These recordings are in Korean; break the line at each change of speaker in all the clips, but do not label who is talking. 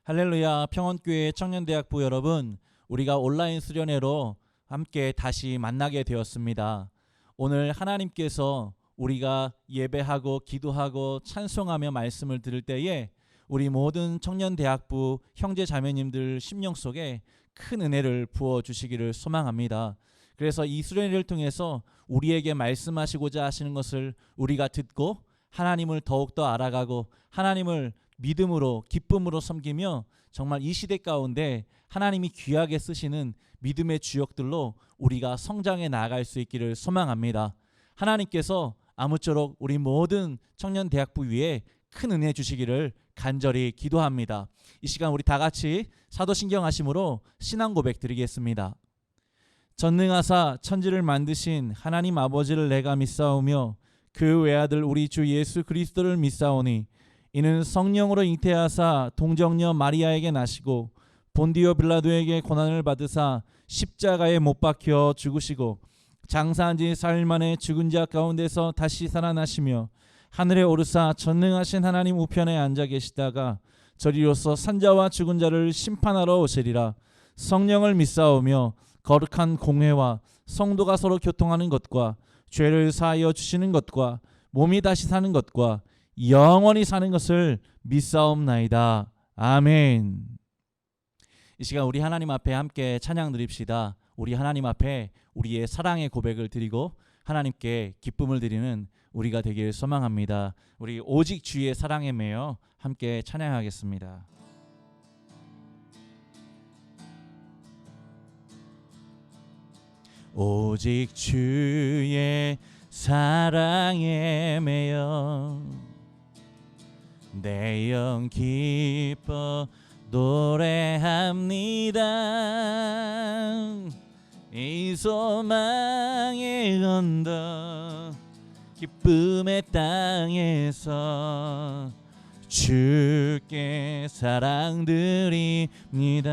할렐루야. 평원교회 청년대학부 여러분, 우리가 온라인 수련회로 함께 다시 만나게 되었습니다. 오늘 하나님께서 우리가 예배하고 기도하고 찬송하며 말씀을 들을 때에 우리 모든 청년대학부 형제 자매님들 심령 속에 큰 은혜를 부어주시기를 소망합니다. 그래서 이 수련회를 통해서 우리에게 말씀하시고자 하시는 것을 우리가 듣고 하나님을 더욱더 알아가고 하나님을 믿음으로 기쁨으로 섬기며 정말 이 시대 가운데 하나님이 귀하게 쓰시는 믿음의 주역들로 우리가 성장해 나아갈 수 있기를 소망합니다. 하나님께서 아무쪼록 우리 모든 청년대학부 위에 큰 은혜 주시기를 간절히 기도합니다. 이 시간 우리 다 같이 사도신경 하심으로 신앙 고백 드리겠습니다. 전능하사 천지를 만드신 하나님 아버지를 내가 믿사오며 그 외아들 우리 주 예수 그리스도를 믿사오니 이는 성령으로 잉태하사 동정녀 마리아에게 나시고 본디오 빌라도에게 고난을 받으사 십자가에 못 박혀 죽으시고 장사한 지 사흘 만에 죽은 자 가운데서 다시 살아나시며 하늘에 오르사 전능하신 하나님 우편에 앉아 계시다가 저리로서 산자와 죽은 자를 심판하러 오시리라. 성령을 믿사오며 거룩한 공회와 성도가 서로 교통하는 것과 죄를 사하여 주시는 것과 몸이 다시 사는 것과 영원히 사는 것을 믿사옵나이다. 아멘. 이 시간 우리 하나님 앞에 함께 찬양 드립시다. 우리 하나님 앞에 우리의 사랑의 고백을 드리고 하나님께 기쁨을 드리는 우리가 되길 소망합니다. 우리 오직 주의 사랑에 매여 함께 찬양하겠습니다. 오직 주의 사랑에 매여 내 영 기뻐 노래합니다. 이 소망의 언덕 기쁨의 땅에서 주께 사랑 드립니다.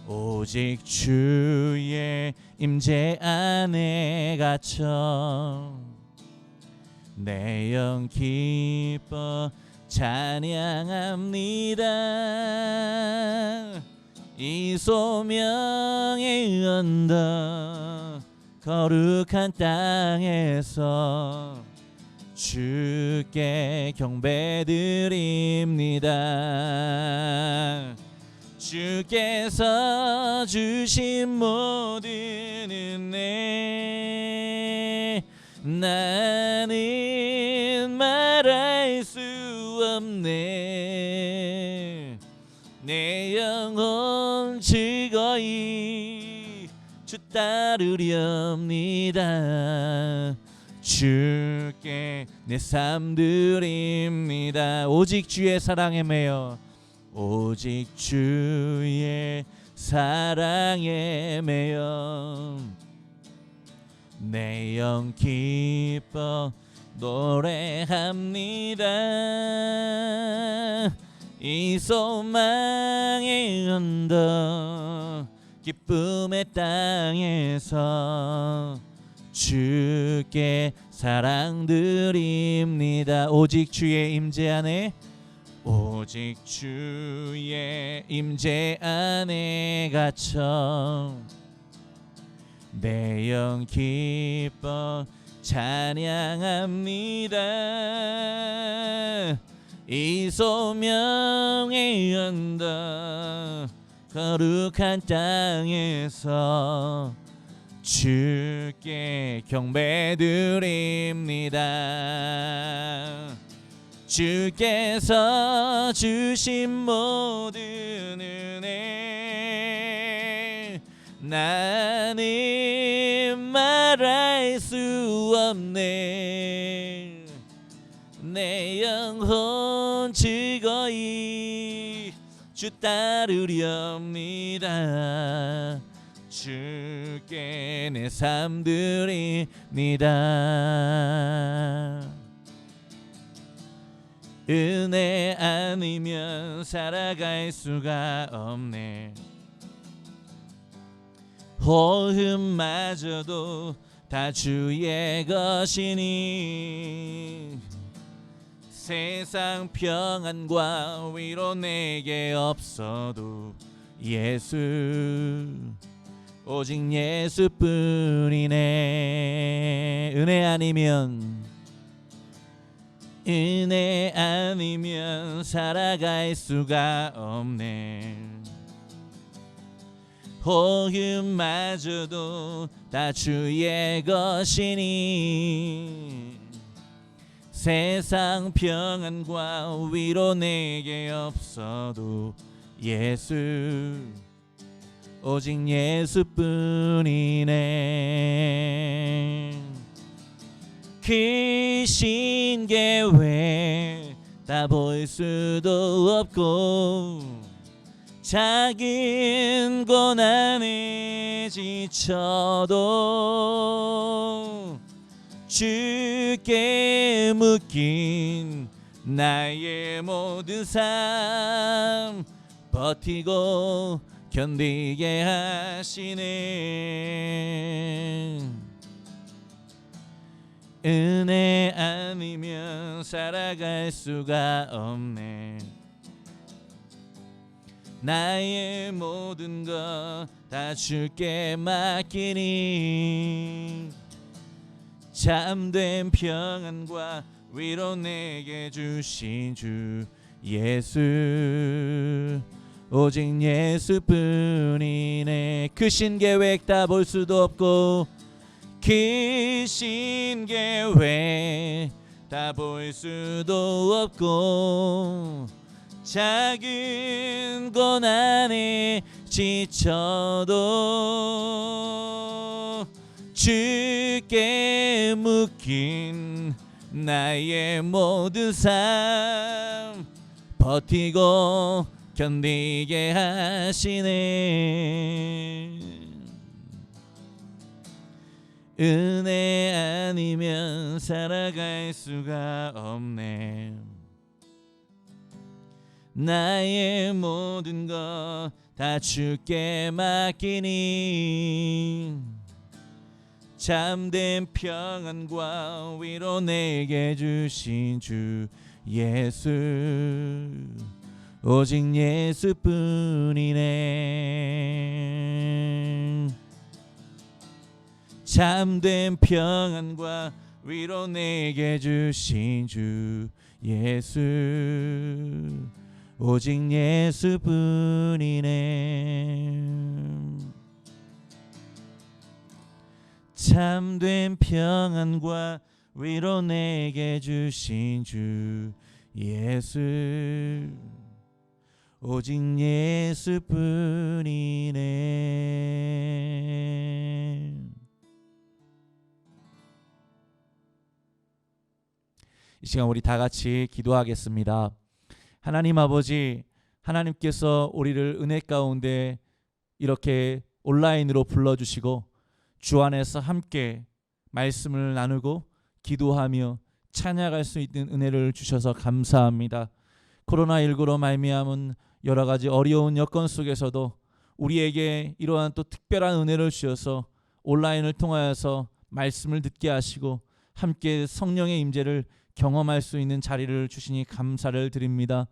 오직 주의 임재 안에 갇혀 내 영 기뻐 찬양합니다. 이 소명의 언덕 거룩한 땅에서 주께 경배드립니다. 주께서 주신 모든 은혜 나는 말할 수 없네. 내 영혼 즐거이 주 따르렵니다. 주께 내 삶 드립니다. 오직 주의 사랑에 매여 오직 주의 사랑에 매여 내 영 기뻐 노래합니다. 이 소망의 언덕 기쁨의 땅에서 주께 사랑 드립니다. 오직 주의 임재 안에 오직 주의 임재 안에 갇혀 내 영 기뻐 찬양합니다. 이 소명의 언덕 거룩한 땅에서 주께 경배드립니다. 주께서 주신 모든 은혜 나는 말할 수 없네. 내 영혼 즐거이 주 따르렵니다. 주께 내 삶 드립니다. 은혜 아니면 살아갈 수가 없네. 호흡마저도 다 주의 것이니 세상 평안과 위로 내게 없어도 예수, 오직 예수뿐이네. 은혜 아니면 살아갈 수가 없네. 호흡마저도 다 주의 것이니 세상 평안과 위로 내게 없어도 예수, 오직 예수뿐이네. 크신 계획 다 보일 수도 없고 작은 고난에 지쳐도 주께 묶인 나의 모든 삶 버티고 견디게 하시네. 은혜 아니면 살아갈 수가 없네. 나의 모든 것 다 주께 맡기니 참된 평안과 위로 내게 주신 주 예수, 오직 예수뿐이네. 크신 계획 다 볼 수도 없고 크신 계획 다 볼 수도 없고 작은 고난에 지쳐도 주께 묶인 나의 모든 삶 버티고 견디게 하시네. 은혜 아니면 살아갈 수가 없네. 나의 모든 것 다 주께 맡기니 참된 평안과 위로 내게 주신 주 예수, 오직 예수뿐이네. 참된 평안과 위로 내게 주신 주 예수, 오직 예수뿐이네. 참된 평안과 위로 내게 주신 주 예수, 오직 예수뿐이네. 이 시간 우리 다 같이 기도하겠습니다. 하나님 아버지, 하나님께서 우리를 은혜 가운데 이렇게 온라인으로 불러주시고 주 안에서 함께 말씀을 나누고 기도하며 찬양할 수 있는 은혜를 주셔서 감사합니다. 코로나19로 말미암은 여러 가지 어려운 여건 속에서도 우리에게 이러한 또 특별한 은혜를 주셔서 온라인을 통하여서 말씀을 듣게 하시고 함께 성령의 임재를 경험할 수 있는 자리를 주시니 감사를 드립니다.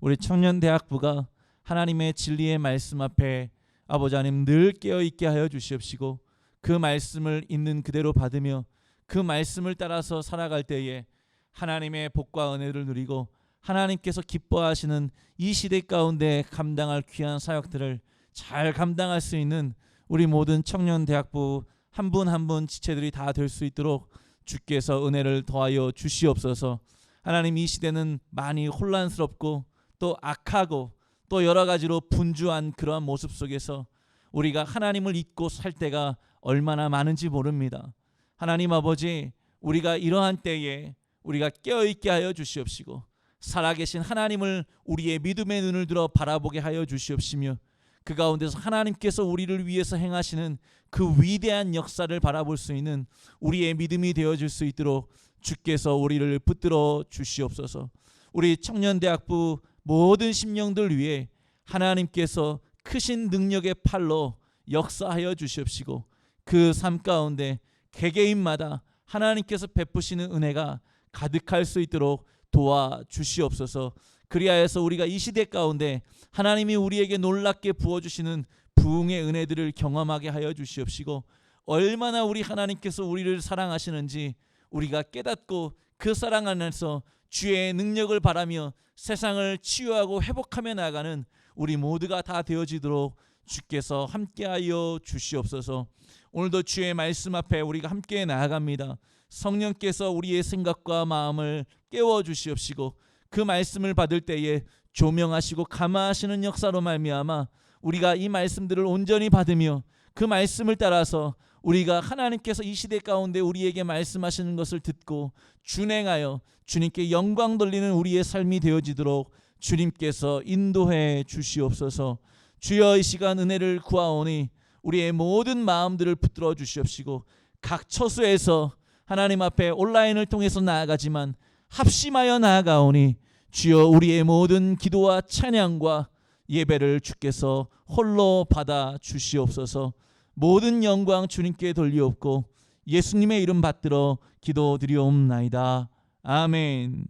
우리 청년대학부가 하나님의 진리의 말씀 앞에 아버지 하나님 늘 깨어있게 하여 주시옵시고 그 말씀을 있는 그대로 받으며 그 말씀을 따라서 살아갈 때에 하나님의 복과 은혜를 누리고 하나님께서 기뻐하시는 이 시대 가운데 감당할 귀한 사역들을 잘 감당할 수 있는 우리 모든 청년대학부 한 분 한 분 지체들이 다 될 수 있도록 주께서 은혜를 더하여 주시옵소서. 하나님, 이 시대는 많이 혼란스럽고 또 악하고 또 여러 가지로 분주한 그러한 모습 속에서 우리가 하나님을 잊고 살 때가 얼마나 많은지 모릅니다. 하나님 아버지, 우리가 이러한 때에 우리가 깨어있게 하여 주시옵시고 살아계신 하나님을 우리의 믿음의 눈을 들어 바라보게 하여 주시옵시며 그 가운데서 하나님께서 우리를 위해서 행하시는 그 위대한 역사를 바라볼 수 있는 우리의 믿음이 되어줄 수 있도록 주께서 우리를 붙들어 주시옵소서. 우리 청년대학부 모든 심령들 위해 하나님께서 크신 능력의 팔로 역사하여 주시옵시고 그 삶 가운데 개개인마다 하나님께서 베푸시는 은혜가 가득할 수 있도록 도와주시옵소서. 그리하여서 우리가 이 시대 가운데 하나님이 우리에게 놀랍게 부어주시는 부흥의 은혜들을 경험하게 하여 주시옵시고, 얼마나 우리 하나님께서 우리를 사랑하시는지 우리가 깨닫고 그 사랑 안에서 주의 능력을 바라며 세상을 치유하고 회복하며 나아가는 우리 모두가 다 되어지도록 주께서 함께하여 주시옵소서. 오늘도 주의 말씀 앞에 우리가 함께 나아갑니다. 성령께서 우리의 생각과 마음을 깨워 주시옵시고, 그 말씀을 받을 때에 조명하시고 감화하시는 역사로 말미암아 우리가 이 말씀들을 온전히 받으며 그 말씀을 따라서 우리가 하나님께서 이 시대 가운데 우리에게 말씀하시는 것을 듣고 준행하여 주님께 영광 돌리는 우리의 삶이 되어지도록 주님께서 인도해 주시옵소서. 주여, 이 시간 은혜를 구하오니 우리의 모든 마음들을 붙들어 주시옵시고, 각 처소에서 하나님 앞에 온라인을 통해서 나아가지만 합심하여 나아가오니 주여, 우리의 모든 기도와 찬양과 예배를 주께서 홀로 받아 주시옵소서. 모든 영광 주님께 돌리옵고 예수님의 이름 받들어 기도드리옵나이다. 아멘.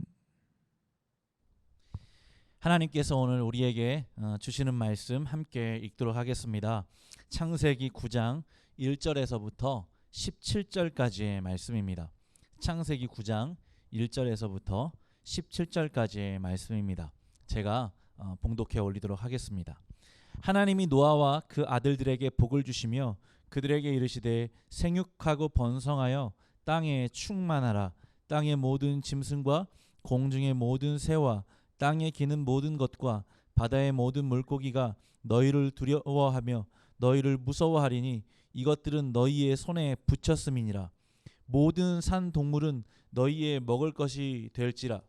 하나님께서 오늘 우리에게 주시는 말씀 함께 읽도록 하겠습니다. 창세기 9장 1절에서부터 17절까지의 말씀입니다. 창세기 9장 1절에서부터 17절까지의 말씀입니다. 제가 봉독해 올리도록 하겠습니다. 하나님이 노아와 그 아들들에게 복을 주시며 그들에게 이르시되 생육하고 번성하여 땅에 충만하라. 땅의 모든 짐승과 공중의 모든 새와 땅에 기는 모든 것과 바다의 모든 물고기가 너희를 두려워하며 너희를 무서워하리니 이것들은 너희의 손에 붙였음이니라. 모든 산 동물은 너희의 먹을 것이 될지라.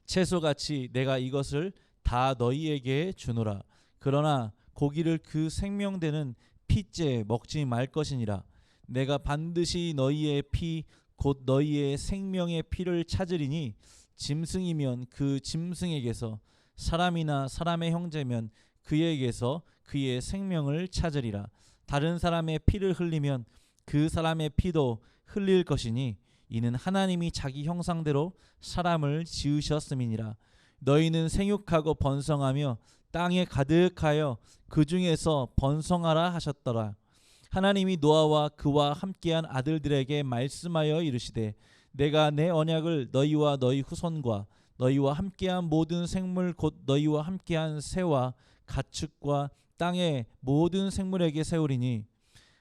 채소같이 내가 이것을 다 너희에게 주노라. 그러나 고기를 그 생명되는 피째 먹지 말 것이니라. 내가 반드시 너희의 피 곧 너희의 생명의 피를 찾으리니 짐승이면 그 짐승에게서, 사람이나 사람의 형제면 그에게서 그의 생명을 찾으리라. 다른 사람의 피를 흘리면 그 사람의 피도 흘릴 것이니 이는 하나님이 자기 형상대로 사람을 지으셨음이니라. 너희는 생육하고 번성하며 땅에 가득하여 그 중에서 번성하라 하셨더라. 하나님이 노아와 그와 함께한 아들들에게 말씀하여 이르시되 내가 내 언약을 너희와 너희 후손과 너희와 함께한 모든 생물 곧 너희와 함께한 새와 가축과 땅의 모든 생물에게 세우리니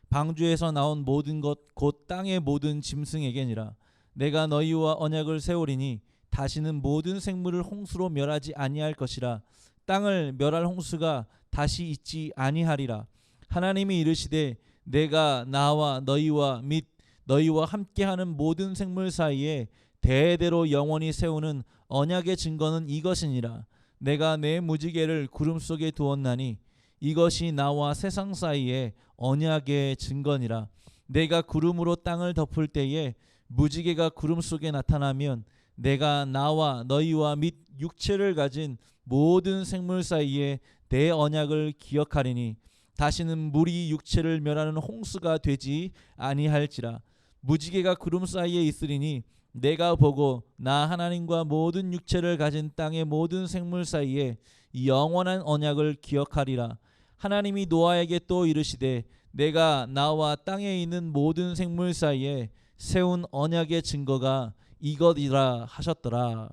방주에서 나온 모든 것 곧 땅의 모든 짐승에게니라. 내가 너희와 언약을 세우리니 다시는 모든 생물을 홍수로 멸하지 아니할 것이라. 땅을 멸할 홍수가 다시 있지 아니하리라. 하나님이 이르시되 내가 나와 너희와 및 너희와 함께하는 모든 생물 사이에 대대로 영원히 세우는 언약의 증거는 이것이니라. 내가 내 무지개를 구름 속에 두었나니 이것이 나와 세상 사이에 언약의 증거니라. 내가 구름으로 땅을 덮을 때에 무지개가 구름 속에 나타나면 내가 나와 너희와 및 육체를 가진 모든 생물 사이에 내 언약을 기억하리니 다시는 물이 육체를 멸하는 홍수가 되지 아니할지라. 무지개가 구름 사이에 있으리니 내가 보고 나 하나님과 모든 육체를 가진 땅의 모든 생물 사이에 영원한 언약을 기억하리라. 하나님이 노아에게 또 이르시되 내가 나와 땅에 있는 모든 생물 사이에 세운 언약의 증거가 이것이라 하셨더라.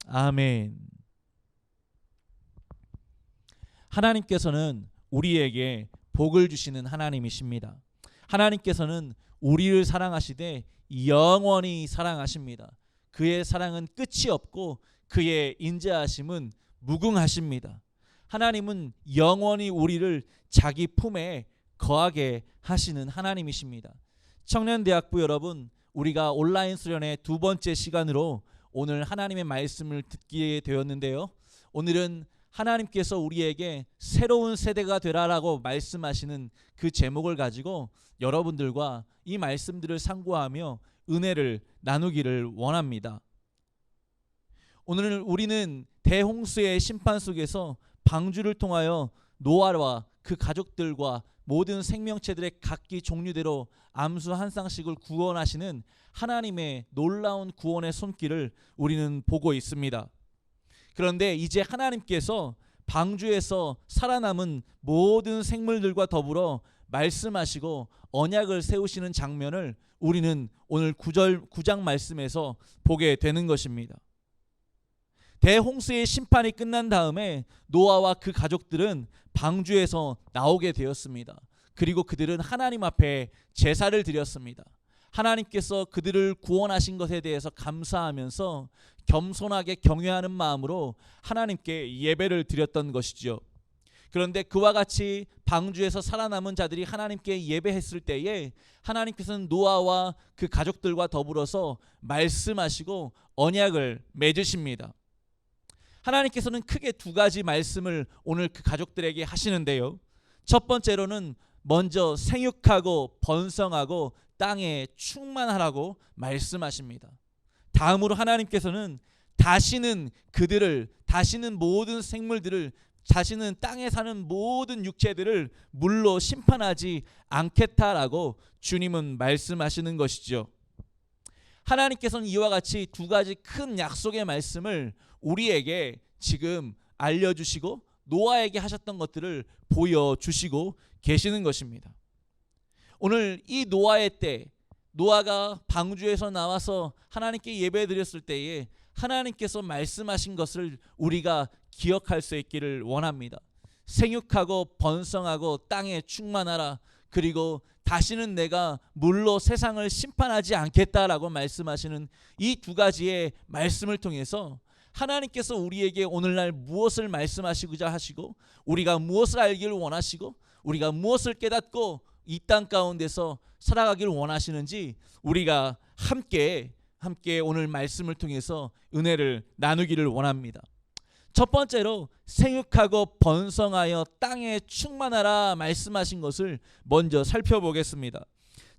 아멘. 하나님께서는 우리에게 복을 주시는 하나님이십니다. 하나님께서는 우리를 사랑하시되 영원히 사랑하십니다. 그의 사랑은 끝이 없고 그의 인자하심은 무궁하십니다. 하나님은 영원히 우리를 자기 품에 거하게 하시는 하나님이십니다. 청년대학부 여러분, 우리가 온라인 수련의 두 번째 시간으로 오늘 하나님의 말씀을 듣게 되었는데요. 오늘은 하나님께서 우리에게 새로운 세대가 되라라고 말씀하시는 그 제목을 가지고 여러분들과 이 말씀들을 상고하며 은혜를 나누기를 원합니다. 오늘 우리는 대홍수의 심판 속에서 방주를 통하여 노아와 그 가족들과 모든 생명체들의 각기 종류대로 암수 한 쌍씩을 구원하시는 하나님의 놀라운 구원의 손길을 우리는 보고 있습니다. 그런데 이제 하나님께서 방주에서 살아남은 모든 생물들과 더불어 말씀하시고 언약을 세우시는 장면을 우리는 오늘 9장 말씀에서 보게 되는 것입니다. 대홍수의 심판이 끝난 다음에 노아와 그 가족들은 방주에서 나오게 되었습니다. 그리고 그들은 하나님 앞에 제사를 드렸습니다. 하나님께서 그들을 구원하신 것에 대해서 감사하면서 겸손하게 경외하는 마음으로 하나님께 예배를 드렸던 것이죠. 그런데 그와 같이 방주에서 살아남은 자들이 하나님께 예배했을 때에 하나님께서는 노아와 그 가족들과 더불어서 말씀하시고 언약을 맺으십니다. 하나님께서는 크게 두 가지 말씀을 오늘 그 가족들에게 하시는데요. 첫 번째로는 먼저 생육하고 번성하고 땅에 충만하라고 말씀하십니다. 다음으로 하나님께서는 다시는 모든 생물들을, 다시는 땅에 사는 모든 육체들을 물로 심판하지 않겠다라고 주님은 말씀하시는 것이죠. 하나님께서는 이와 같이 두 가지 큰 약속의 말씀을 우리에게 지금 알려주시고 노아에게 하셨던 것들을 보여주시고 계시는 것입니다. 오늘 이 노아의 때, 노아가 방주에서 나와서 하나님께 예배드렸을 때에 하나님께서 말씀하신 것을 우리가 기억할 수 있기를 원합니다. 생육하고 번성하고 땅에 충만하라. 그리고 다시는 내가 물로 세상을 심판하지 않겠다라고 말씀하시는 이 두 가지의 말씀을 통해서 하나님께서 우리에게 오늘날 무엇을 말씀하시고자 하시고, 우리가 무엇을 알기를 원하시고, 우리가 무엇을 깨닫고 이 땅 가운데서 살아가기를 원하시는지 우리가 함께 오늘 말씀을 통해서 은혜를 나누기를 원합니다. 첫 번째로 생육하고 번성하여 땅에 충만하라 말씀하신 것을 먼저 살펴보겠습니다.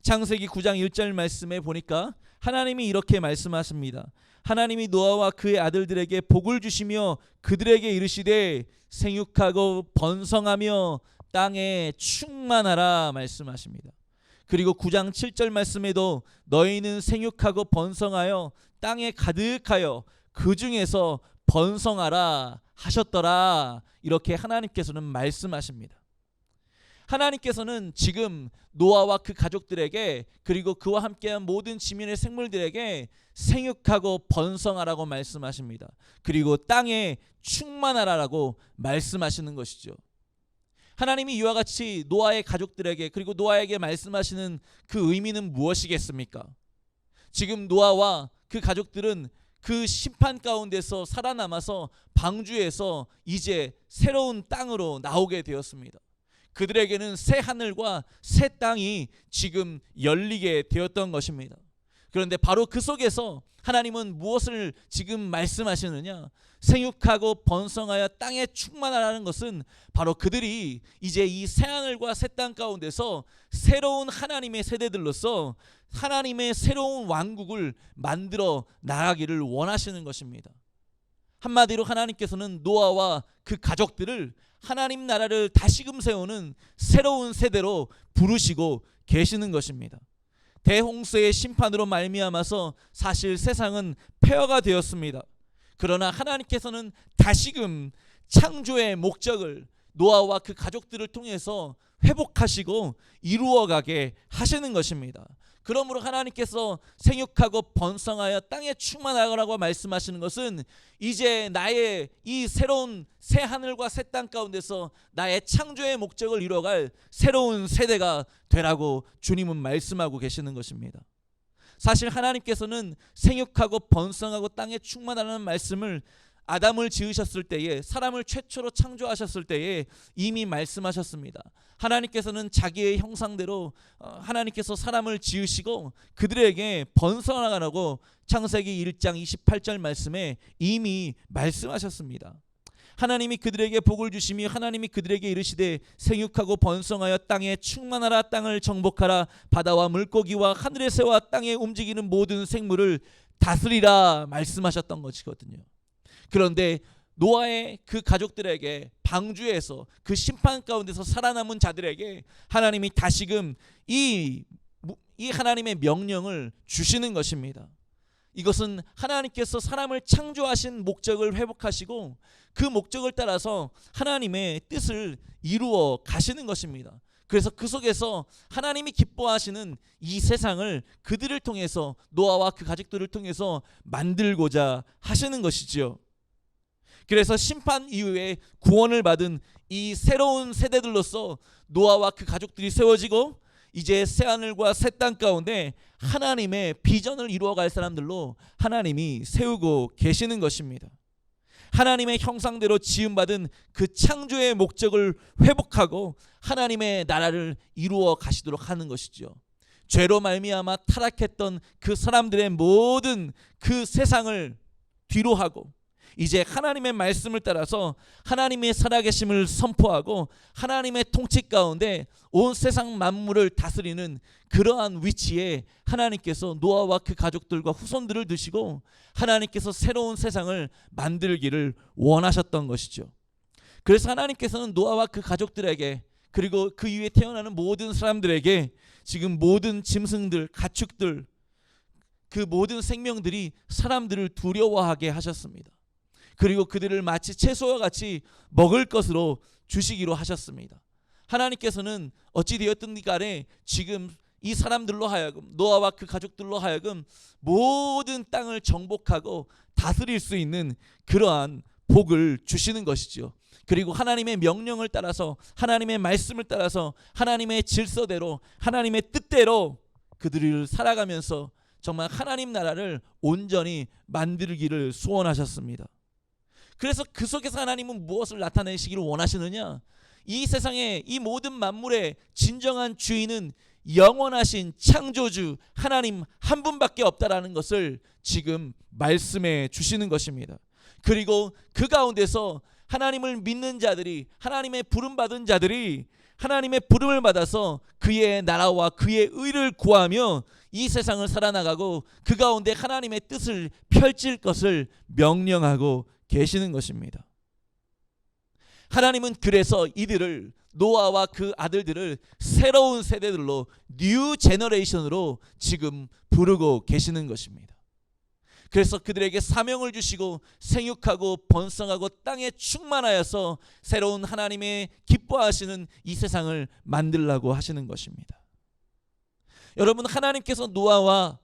창세기 9장 1절 말씀에 보니까 하나님이 이렇게 말씀하십니다. 하나님이 노아와 그의 아들들에게 복을 주시며 그들에게 이르시되 생육하고 번성하며 땅에 충만하라 말씀하십니다. 그리고 9장 7절 말씀에도 너희는 생육하고 번성하여 땅에 가득하여 그 중에서 번성하라 하셨더라. 이렇게 하나님께서는 말씀하십니다. 하나님께서는 지금 노아와 그 가족들에게, 그리고 그와 함께한 모든 지면의 생물들에게 생육하고 번성하라고 말씀하십니다. 그리고 땅에 충만하라고 말씀하시는 것이죠. 하나님이 이와 같이 노아의 가족들에게, 그리고 노아에게 말씀하시는 그 의미는 무엇이겠습니까? 지금 노아와 그 가족들은 그 심판 가운데서 살아남아서 방주에서 이제 새로운 땅으로 나오게 되었습니다. 그들에게는 새 하늘과 새 땅이 지금 열리게 되었던 것입니다. 그런데 바로 그 속에서 하나님은 무엇을 지금 말씀하시느냐? 생육하고 번성하여 땅에 충만하라는 것은 바로 그들이 이제 이 새 하늘과 새 땅 가운데서 새로운 하나님의 세대들로서 하나님의 새로운 왕국을 만들어 나가기를 원하시는 것입니다. 한마디로 하나님께서는 노아와 그 가족들을 하나님 나라를 다시금 세우는 새로운 세대로 부르시고 계시는 것입니다. 대홍수의 심판으로 말미암아서 사실 세상은 폐허가 되었습니다. 그러나 하나님께서는 다시금 창조의 목적을 노아와 그 가족들을 통해서 회복하시고 이루어가게 하시는 것입니다. 그러므로 하나님께서 생육하고 번성하여 땅에 충만하라고 말씀하시는 것은 이제 나의 이 새로운 새 하늘과 새 땅 가운데서 나의 창조의 목적을 이뤄갈 새로운 세대가 되라고 주님은 말씀하고 계시는 것입니다. 사실 하나님께서는 생육하고 번성하고 땅에 충만하라는 말씀을 아담을 지으셨을 때에, 사람을 최초로 창조하셨을 때에 이미 말씀하셨습니다. 하나님께서는 자기의 형상대로 하나님께서 사람을 지으시고 그들에게 번성하라고 창세기 1장 28절 말씀에 이미 말씀하셨습니다. 하나님이 그들에게 복을 주시며 하나님이 그들에게 이르시되 생육하고 번성하여 땅에 충만하라. 땅을 정복하라. 바다와 물고기와 하늘의 새와 땅에 움직이는 모든 생물을 다스리라 말씀하셨던 것이거든요. 그런데 노아의 그 가족들에게 방주에서 그 심판 가운데서 살아남은 자들에게 하나님이 다시금 이 하나님의 명령을 주시는 것입니다. 이것은 하나님께서 사람을 창조하신 목적을 회복하시고 그 목적을 따라서 하나님의 뜻을 이루어 가시는 것입니다. 그래서 그 속에서 하나님이 기뻐하시는 이 세상을 그들을 통해서, 노아와 그 가족들을 통해서 만들고자 하시는 것이지요. 그래서 심판 이후에 구원을 받은 이 새로운 세대들로서 노아와 그 가족들이 세워지고, 이제 새하늘과 새 땅 가운데 하나님의 비전을 이루어갈 사람들로 하나님이 세우고 계시는 것입니다. 하나님의 형상대로 지음받은 그 창조의 목적을 회복하고 하나님의 나라를 이루어 가시도록 하는 것이죠. 죄로 말미암아 타락했던 그 사람들의 모든 그 세상을 뒤로하고 이제 하나님의 말씀을 따라서 하나님의 살아계심을 선포하고 하나님의 통치 가운데 온 세상 만물을 다스리는 그러한 위치에 하나님께서 노아와 그 가족들과 후손들을 두시고 하나님께서 새로운 세상을 만들기를 원하셨던 것이죠. 그래서 하나님께서는 노아와 그 가족들에게, 그리고 그 이후에 태어나는 모든 사람들에게 지금 모든 짐승들, 가축들, 그 모든 생명들이 사람들을 두려워하게 하셨습니다. 그리고 그들을 마치 채소와 같이 먹을 것으로 주시기로 하셨습니다. 하나님께서는 어찌 되었든 간에 지금 이 사람들로 하여금, 노아와 그 가족들로 하여금 모든 땅을 정복하고 다스릴 수 있는 그러한 복을 주시는 것이죠. 그리고 하나님의 명령을 따라서, 하나님의 말씀을 따라서, 하나님의 질서대로, 하나님의 뜻대로 그들을 살아가면서 정말 하나님 나라를 온전히 만들기를 소원하셨습니다. 그래서 그 속에서 하나님은 무엇을 나타내시기를 원하시느냐? 이 세상의 이 모든 만물의 진정한 주인은 영원하신 창조주 하나님 한 분밖에 없다라는 것을 지금 말씀해 주시는 것입니다. 그리고 그 가운데서 하나님을 믿는 자들이, 하나님의 부름받은 자들이 하나님의 부름을 받아서 그의 나라와 그의 의를 구하며 이 세상을 살아나가고 그 가운데 하나님의 뜻을 펼칠 것을 명령하고 계시는 것입니다. 하나님은 그래서 이들을, 노아와 그 아들들을 새로운 세대들로, 뉴 제너레이션으로 지금 부르고 계시는 것입니다. 그래서 그들에게 사명을 주시고 생육하고 번성하고 땅에 충만하여서 새로운 하나님의 기뻐하시는 이 세상을 만들라고 하시는 것입니다. 여러분, 하나님께서 노아와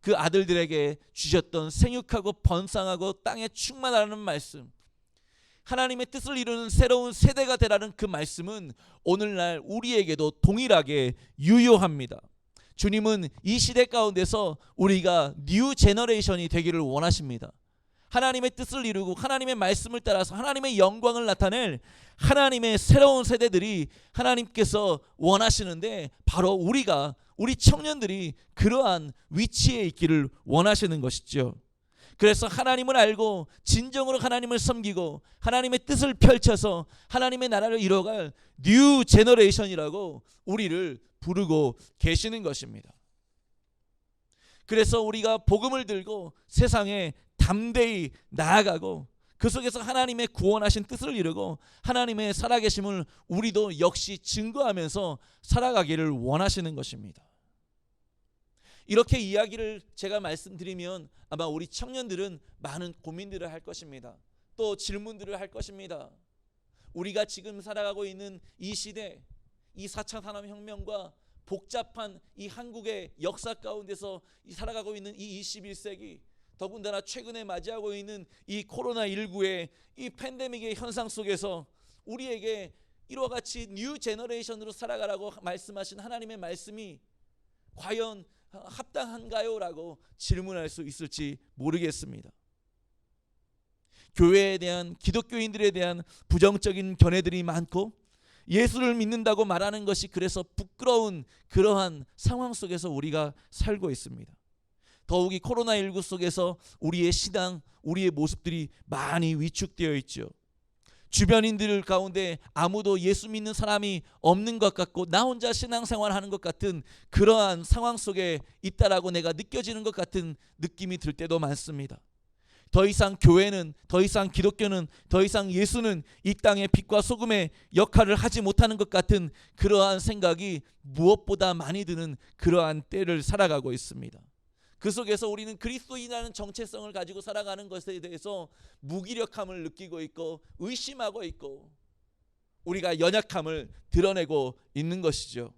그 아들들에게 주셨던 생육하고 번성하고 땅에 충만하라는 말씀, 하나님의 뜻을 이루는 새로운 세대가 되라는 그 말씀은 오늘날 우리에게도 동일하게 유효합니다. 주님은 이 시대 가운데서 우리가 뉴 제너레이션이 되기를 원하십니다. 하나님의 뜻을 이루고 하나님의 말씀을 따라서 하나님의 영광을 나타낼 하나님의 새로운 세대들이 하나님께서 원하시는데, 바로 우리가, 우리 청년들이 그러한 위치에 있기를 원하시는 것이죠. 그래서 하나님을 알고 진정으로 하나님을 섬기고 하나님의 뜻을 펼쳐서 하나님의 나라를 이뤄갈 뉴 제너레이션이라고 우리를 부르고 계시는 것입니다. 그래서 우리가 복음을 들고 세상에 담대히 나아가고 그 속에서 하나님의 구원하신 뜻을 이루고 하나님의 살아계심을 우리도 역시 증거하면서 살아가기를 원하시는 것입니다. 이렇게 이야기를 제가 말씀드리면 아마 우리 청년들은 많은 고민들을 할 것입니다. 또 질문들을 할 것입니다. 우리가 지금 살아가고 있는 이 시대, 이 4차 산업혁명과 복잡한 이 한국의 역사 가운데서 살아가고 있는 이 21세기, 더군다나 최근에 맞이하고 있는 이 코로나19의 이 팬데믹의 현상 속에서 우리에게 이와 같이 뉴 제너레이션으로 살아가라고 말씀하신 하나님의 말씀이 과연 합당한가요? 라고 질문할 수 있을지 모르겠습니다. 교회에 대한, 기독교인들에 대한 부정적인 견해들이 많고 예수를 믿는다고 말하는 것이 그래서 부끄러운 그러한 상황 속에서 우리가 살고 있습니다. 더욱이 코로나19 속에서 우리의 신앙, 우리의 모습들이 많이 위축되어 있죠. 주변인들 가운데 아무도 예수 믿는 사람이 없는 것 같고 나 혼자 신앙생활하는 것 같은 그러한 상황 속에 있다라고 내가 느껴지는 것 같은 느낌이 들 때도 많습니다. 더 이상 교회는, 더 이상 기독교는, 더 이상 예수는 이 땅의 빛과 소금의 역할을 하지 못하는 것 같은 그러한 생각이 무엇보다 많이 드는 그러한 때를 살아가고 있습니다. 그 속에서 우리는 그리스도인이라는 정체성을 가지고 살아가는 것에 대해서 무기력함을 느끼고 있고 의심하고 있고 우리가 연약함을 드러내고 있는 것이죠.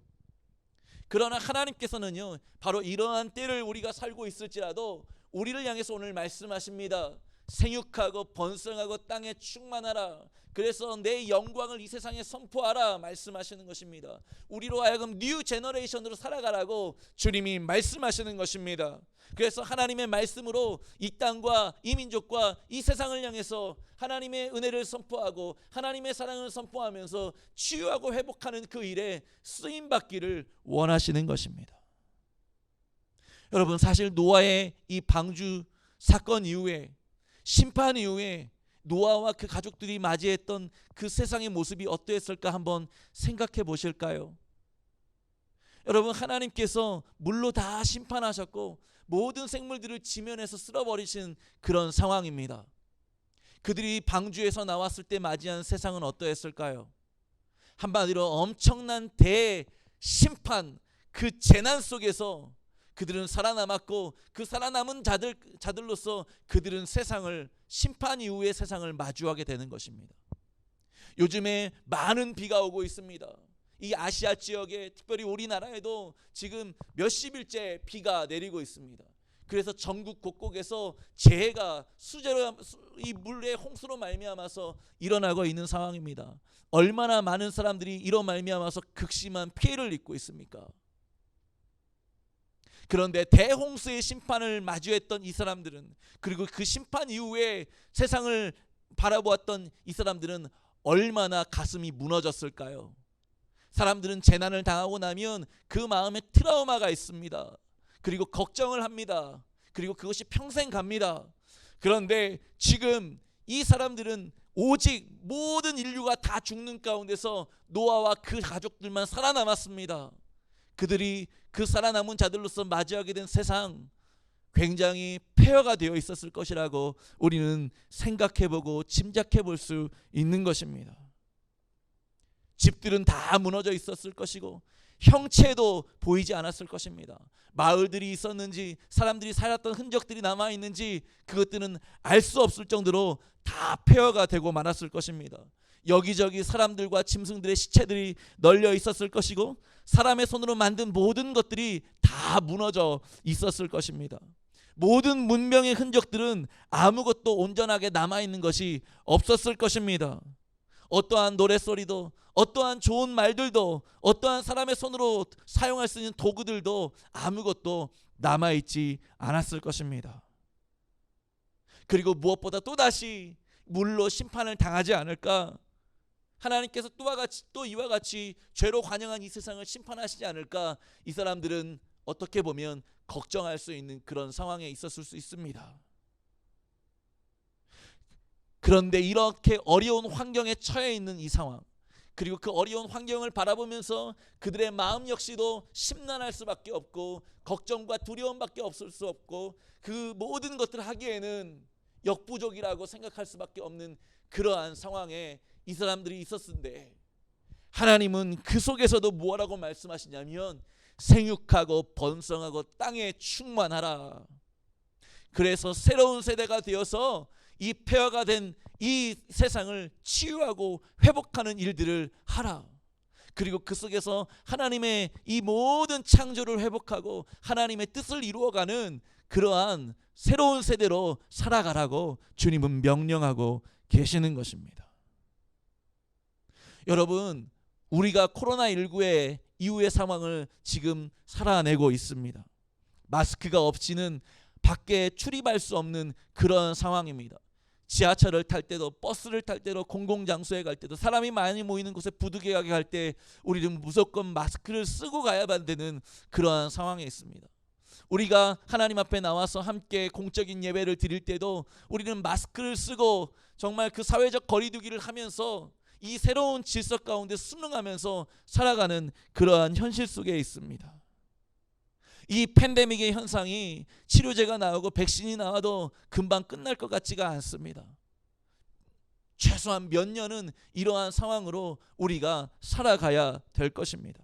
그러나 하나님께서는요, 바로 이러한 때를 우리가 살고 있을지라도 우리를 향해서 오늘 말씀하십니다. 생육하고 번성하고 땅에 충만하라. 그래서 내 영광을 이 세상에 선포하라 말씀하시는 것입니다. 우리로 하여금 뉴 제너레이션으로 살아가라고 주님이 말씀하시는 것입니다. 그래서 하나님의 말씀으로 이 땅과 이 민족과 이 세상을 향해서 하나님의 은혜를 선포하고 하나님의 사랑을 선포하면서 치유하고 회복하는 그 일에 쓰임받기를 원하시는 것입니다. 여러분, 사실 노아의 이 방주 사건 이후에, 심판 이후에 노아와 그 가족들이 맞이했던 그 세상의 모습이 어떠했을까 한번 생각해 보실까요? 여러분, 하나님께서 물로 다 심판하셨고 모든 생물들을 지면에서 쓸어버리신 그런 상황입니다. 그들이 방주에서 나왔을 때 맞이한 세상은 어떠했을까요? 한마디로 엄청난 대심판, 그 재난 속에서 그들은 살아남았고 그 살아남은 자들로서 그들은 세상을, 심판 이후의 세상을 마주하게 되는 것입니다. 요즘에 많은 비가 오고 있습니다. 이 아시아 지역에, 특별히 우리나라에도 지금 몇십일째 비가 내리고 있습니다. 그래서 전국 곳곳에서 재해가 수재로, 이 물의 홍수로 말미암아서 일어나고 있는 상황입니다. 얼마나 많은 사람들이 이로 말미암아서 극심한 피해를 입고 있습니까? 그런데 대홍수의 심판을 마주했던 이 사람들은, 그리고 그 심판 이후에 세상을 바라보았던 이 사람들은 얼마나 가슴이 무너졌을까요? 사람들은 재난을 당하고 나면 그 마음에 트라우마가 있습니다. 그리고 걱정을 합니다. 그리고 그것이 평생 갑니다. 그런데 지금 이 사람들은 오직 모든 인류가 다 죽는 가운데서 노아와 그 가족들만 살아남았습니다. 그들이 그 살아남은 자들로서 맞이하게 된 세상, 굉장히 폐허가 되어 있었을 것이라고 우리는 생각해보고 짐작해 볼 수 있는 것입니다. 집들은 다 무너져 있었을 것이고 형체도 보이지 않았을 것입니다. 마을들이 있었는지 사람들이 살았던 흔적들이 남아있는지 그것들은 알 수 없을 정도로 다 폐허가 되고 말았을 것입니다. 여기저기 사람들과 짐승들의 시체들이 널려 있었을 것이고 사람의 손으로 만든 모든 것들이 다 무너져 있었을 것입니다. 모든 문명의 흔적들은 아무것도 온전하게 남아있는 것이 없었을 것입니다. 어떠한 노랫소리도, 어떠한 좋은 말들도, 어떠한 사람의 손으로 사용할 수 있는 도구들도 아무것도 남아있지 않았을 것입니다. 그리고 무엇보다 또다시 물로 심판을 당하지 않을까? 하나님께서 또 이와 같이 죄로 관영한 이 세상을 심판하시지 않을까? 이 사람들은 어떻게 보면 걱정할 수 있는 그런 상황에 있었을 수 있습니다. 그런데 이렇게 어려운 환경에 처해 있는 이 상황, 그리고 그 어려운 환경을 바라보면서 그들의 마음 역시도 심란할 수밖에 없고 걱정과 두려움밖에 없을 수 없고 그 모든 것들을 하기에는 역부족이라고 생각할 수밖에 없는 그러한 상황에 이 사람들이 있었는데, 하나님은 그 속에서도 뭐라고 말씀하시냐면 생육하고 번성하고 땅에 충만하라. 그래서 새로운 세대가 되어서 이 폐허가 된 이 세상을 치유하고 회복하는 일들을 하라. 그리고 그 속에서 하나님의 이 모든 창조를 회복하고 하나님의 뜻을 이루어가는 그러한 새로운 세대로 살아가라고 주님은 명령하고 계시는 것입니다. 여러분, 우리가 코로나19의 이후의 상황을 지금 살아내고 있습니다. 마스크가 없이는 밖에 출입할 수 없는 그런 상황입니다. 지하철을 탈 때도, 버스를 탈 때도, 공공장소에 갈 때도, 사람이 많이 모이는 곳에 부득이하게 갈 때 우리는 무조건 마스크를 쓰고 가야만 되는 그러한 상황에 있습니다. 우리가 하나님 앞에 나와서 함께 공적인 예배를 드릴 때도 우리는 마스크를 쓰고 정말 그 사회적 거리두기를 하면서 이 새로운 질서 가운데 순응하면서 살아가는 그러한 현실 속에 있습니다. 이 팬데믹의 현상이 치료제가 나오고 백신이 나와도 금방 끝날 것 같지가 않습니다. 최소한 몇 년은 이러한 상황으로 우리가 살아가야 될 것입니다.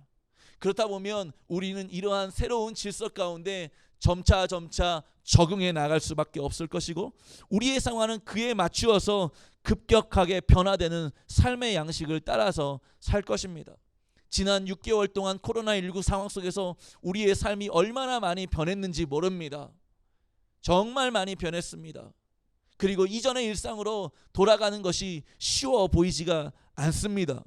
그렇다 보면 우리는 이러한 새로운 질서 가운데 점차 적응해 나갈 수밖에 없을 것이고, 우리의 상황은 그에 맞추어서 급격하게 변화되는 삶의 양식을 따라서 살 것입니다. 지난 6개월 동안 코로나19 상황 속에서 우리의 삶이 얼마나 많이 변했는지 모릅니다. 정말 많이 변했습니다. 그리고 이전의 일상으로 돌아가는 것이 쉬워 보이지가 않습니다.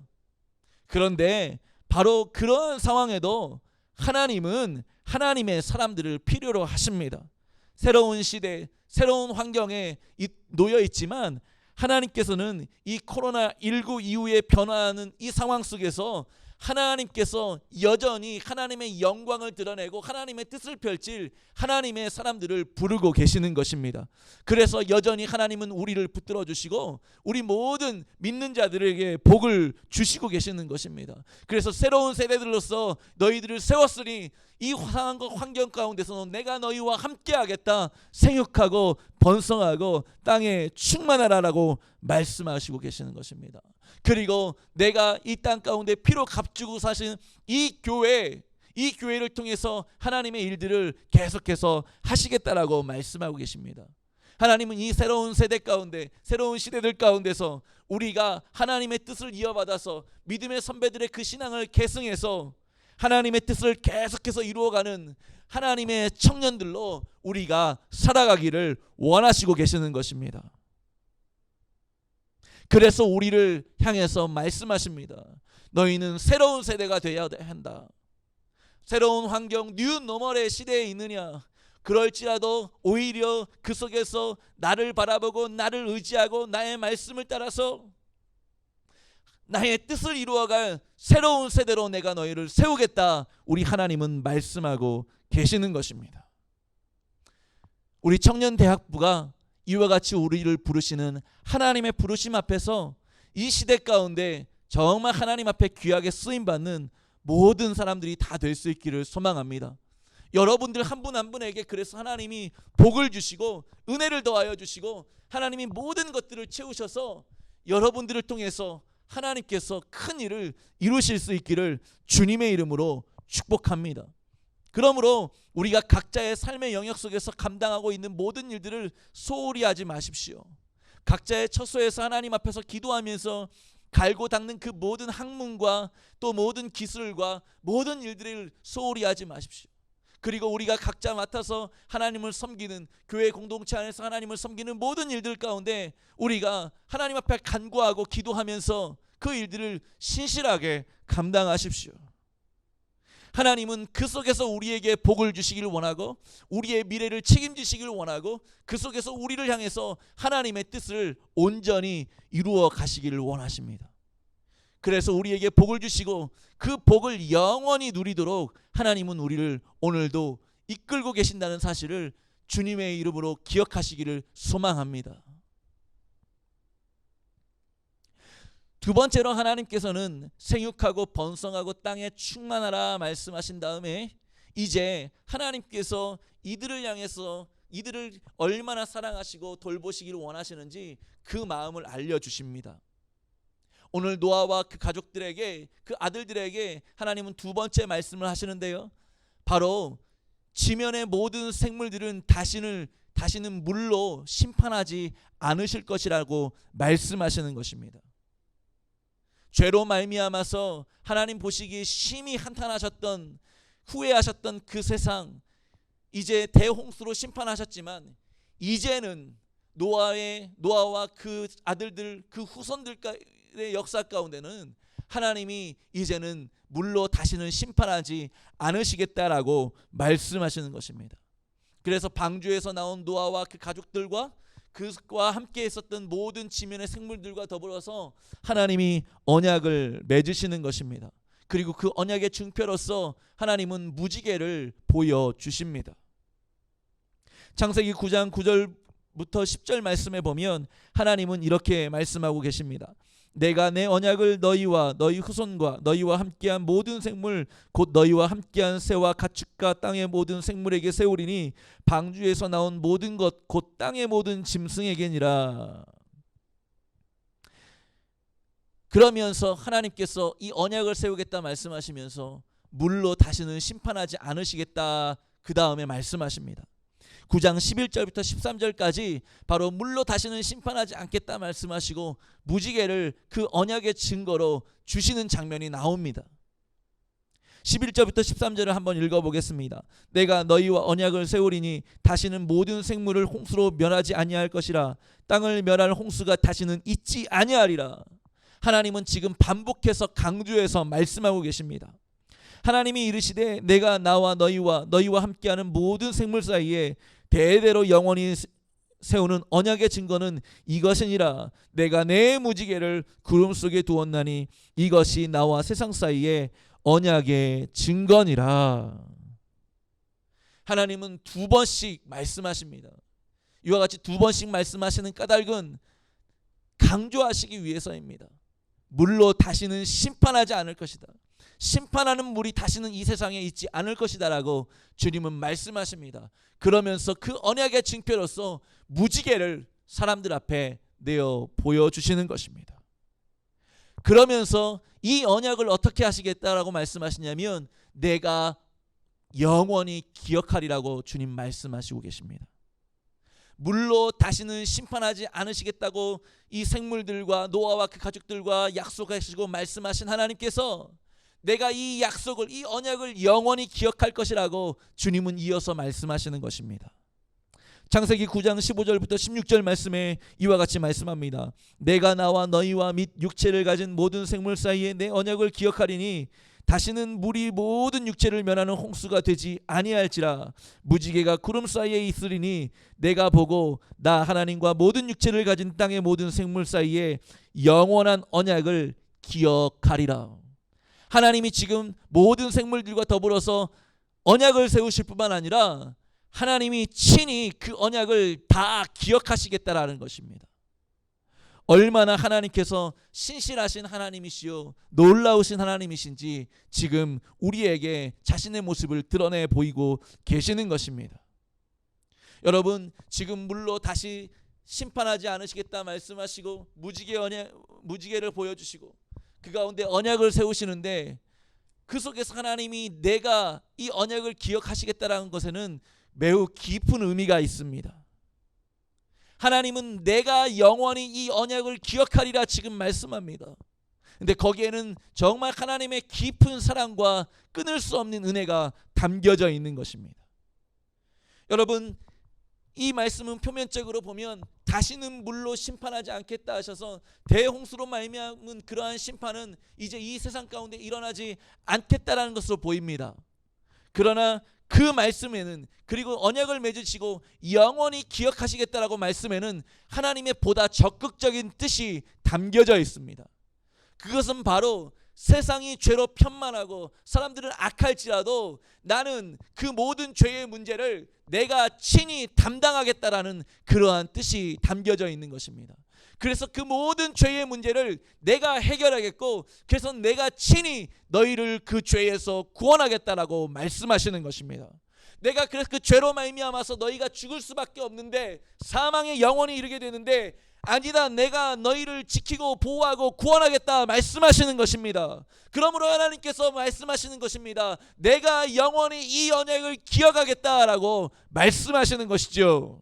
그런데 바로 그런 상황에도 하나님은 하나님의 사람들을 필요로 하십니다. 새로운 시대, 새로운 환경에 놓여 있지만 하나님께서는 이 코로나19 이후에 변화하는 이 상황 속에서 하나님께서 여전히 하나님의 영광을 드러내고 하나님의 뜻을 펼칠 하나님의 사람들을 부르고 계시는 것입니다. 그래서 여전히 하나님은 우리를 붙들어 주시고 우리 모든 믿는 자들에게 복을 주시고 계시는 것입니다. 그래서 새로운 세대들로서 너희들을 세웠으니 이 상황과 환경 가운데서 내가 너희와 함께하겠다, 생육하고 번성하고 땅에 충만하라라고 말씀하시고 계시는 것입니다. 그리고 내가 이 땅 가운데 피로 값주고 사신 이 교회를 통해서 하나님의 일들을 계속해서 하시겠다라고 말씀하고 계십니다. 하나님은 이 새로운 세대 가운데, 새로운 시대들 가운데서 우리가 하나님의 뜻을 이어받아서 믿음의 선배들의 그 신앙을 계승해서 하나님의 뜻을 계속해서 이루어가는 하나님의 청년들로 우리가 살아가기를 원하시고 계시는 것입니다. 그래서 우리를 향해서 말씀하십니다. 너희는 새로운 세대가 되어야 한다. 새로운 환경, 뉴 노멀의 시대에 있느냐? 그럴지라도 오히려 그 속에서 나를 바라보고 나를 의지하고 나의 말씀을 따라서 나의 뜻을 이루어갈 새로운 세대로 내가 너희를 세우겠다. 우리 하나님은 말씀하고 계시는 것입니다. 우리 청년대학부가 이와 같이 우리를 부르시는 하나님의 부르심 앞에서 이 시대 가운데 정말 하나님 앞에 귀하게 쓰임받는 모든 사람들이 다 될 수 있기를 소망합니다. 여러분들 한 분 한 분에게 그래서 하나님이 복을 주시고 은혜를 더하여 주시고 하나님이 모든 것들을 채우셔서 여러분들을 통해서 하나님께서 큰 일을 이루실 수 있기를 주님의 이름으로 축복합니다. 그러므로 우리가 각자의 삶의 영역 속에서 감당하고 있는 모든 일들을 소홀히 하지 마십시오. 각자의 처소에서 하나님 앞에서 기도하면서 갈고 닦는 그 모든 학문과 또 모든 기술과 모든 일들을 소홀히 하지 마십시오. 그리고 우리가 각자 맡아서 하나님을 섬기는 교회 공동체 안에서 하나님을 섬기는 모든 일들 가운데 우리가 하나님 앞에 간구하고 기도하면서 그 일들을 신실하게 감당하십시오. 하나님은 그 속에서 우리에게 복을 주시기를 원하고 우리의 미래를 책임지시기를 원하고 그 속에서 우리를 향해서 하나님의 뜻을 온전히 이루어 가시기를 원하십니다. 그래서 우리에게 복을 주시고 그 복을 영원히 누리도록 하나님은 우리를 오늘도 이끌고 계신다는 사실을 주님의 이름으로 기억하시기를 소망합니다. 두 번째로 하나님께서는 생육하고 번성하고 땅에 충만하라 말씀하신 다음에 이제 하나님께서 이들을 향해서 이들을 얼마나 사랑하시고 돌보시기를 원하시는지 그 마음을 알려주십니다. 오늘 노아와 그 가족들에게, 그 아들들에게 하나님은 두 번째 말씀을 하시는데요, 바로 지면의 모든 생물들은 다시는 물로 심판하지 않으실 것이라고 말씀하시는 것입니다. 죄로 말미암아서 하나님 보시기에 심히 한탄하셨던, 후회하셨던 그 세상, 이제 대홍수로 심판하셨지만 이제는 노아와 그 아들들, 그 후손들의 역사 가운데는 하나님이 이제는 물로 다시는 심판하지 않으시겠다라고 말씀하시는 것입니다. 그래서 방주에서 나온 노아와 그 가족들과 그와 함께 있었던 모든 지면의 생물들과 더불어서 하나님이 언약을 맺으시는 것입니다. 그리고 그 언약의 증표로서 하나님은 무지개를 보여주십니다. 창세기 9장 9절부터 10절 말씀에 보면 하나님은 이렇게 말씀하고 계십니다. 내가 내 언약을 너희와 너희 후손과 너희와 함께한 모든 생물 곧 너희와 함께한 새와 가축과 땅의 모든 생물에게 세우리니 방주에서 나온 모든 것 곧 땅의 모든 짐승에게니라. 그러면서 하나님께서 이 언약을 세우겠다 말씀하시면서 물로 다시는 심판하지 않으시겠다 그 다음에 말씀하십니다. 9장 11절부터 13절까지 바로 물로 다시는 심판하지 않겠다 말씀하시고 무지개를 그 언약의 증거로 주시는 장면이 나옵니다. 11절부터 13절을 한번 읽어보겠습니다. 내가 너희와 언약을 세우리니 다시는 모든 생물을 홍수로 멸하지 아니할 것이라. 땅을 멸할 홍수가 다시는 있지 아니하리라. 하나님은 지금 반복해서 강조해서 말씀하고 계십니다. 하나님이 이르시되 내가 나와 너희와 함께하는 모든 생물 사이에 대대로 영원히 세우는 언약의 증거는 이것이니라. 내가 내 무지개를 구름 속에 두었나니 이것이 나와 세상 사이에 언약의 증거니라. 하나님은 두 번씩 말씀하십니다. 이와 같이 두 번씩 말씀하시는 까닭은 강조하시기 위해서입니다. 물로 다시는 심판하지 않을 것이다. 심판하는 물이 다시는 이 세상에 있지 않을 것이다 라고 주님은 말씀하십니다. 그러면서 그 언약의 증표로서 무지개를 사람들 앞에 내어 보여주시는 것입니다. 그러면서 이 언약을 어떻게 하시겠다라고 말씀하시냐면 내가 영원히 기억하리라고 주님 말씀하시고 계십니다. 물로 다시는 심판하지 않으시겠다고 이 생물들과 노아와 그 가족들과 약속하시고 말씀하신 하나님께서 내가 이 약속을, 이 언약을 영원히 기억할 것이라고 주님은 이어서 말씀하시는 것입니다. 창세기 9장 15절부터 16절 말씀에 이와 같이 말씀합니다. 내가 나와 너희와 및 육체를 가진 모든 생물 사이에 내 언약을 기억하리니 다시는 물이 모든 육체를 멸하는 홍수가 되지 아니할지라. 무지개가 구름 사이에 있으리니 내가 보고 나 하나님과 모든 육체를 가진 땅의 모든 생물 사이에 영원한 언약을 기억하리라. 하나님이 지금 모든 생물들과 더불어서 언약을 세우실 뿐만 아니라 하나님이 친히 그 언약을 다 기억하시겠다라는 것입니다. 얼마나 하나님께서 신실하신 하나님이시요 놀라우신 하나님이신지 지금 우리에게 자신의 모습을 드러내 보이고 계시는 것입니다. 여러분, 지금 물로 다시 심판하지 않으시겠다 말씀하시고 무지개를 보여주시고 그 가운데 언약을 세우시는데 그 속에서 하나님이 내가 이 언약을 기억하시겠다라는 것에는 매우 깊은 의미가 있습니다. 하나님은 내가 영원히 이 언약을 기억하리라 지금 말씀합니다. 근데 거기에는 정말 하나님의 깊은 사랑과 끊을 수 없는 은혜가 담겨져 있는 것입니다. 여러분, 이 말씀은 표면적으로 보면 다시는 물로 심판하지 않겠다 하셔서 대홍수로 말미암은 그러한 심판은 이제 이 세상 가운데 일어나지 않겠다라는 것으로 보입니다. 그러나 그 말씀에는, 그리고 언약을 맺으시고 영원히 기억하시겠다라고 말씀에는 하나님의 보다 적극적인 뜻이 담겨져 있습니다. 그것은 바로 세상이 죄로 편만하고 사람들은 악할지라도 나는 그 모든 죄의 문제를 내가 친히 담당하겠다라는 그러한 뜻이 담겨져 있는 것입니다. 그래서 그 모든 죄의 문제를 내가 해결하겠고, 그래서 내가 친히 너희를 그 죄에서 구원하겠다라고 말씀하시는 것입니다. 내가 그래서 그 죄로 말미암아서 너희가 죽을 수밖에 없는데, 사망에 영원히 이르게 되는데, 아니다, 내가 너희를 지키고 보호하고 구원하겠다 말씀하시는 것입니다. 그러므로 하나님께서 말씀하시는 것입니다. 내가 영원히 이 언약을 기억하겠다라고 말씀하시는 것이죠.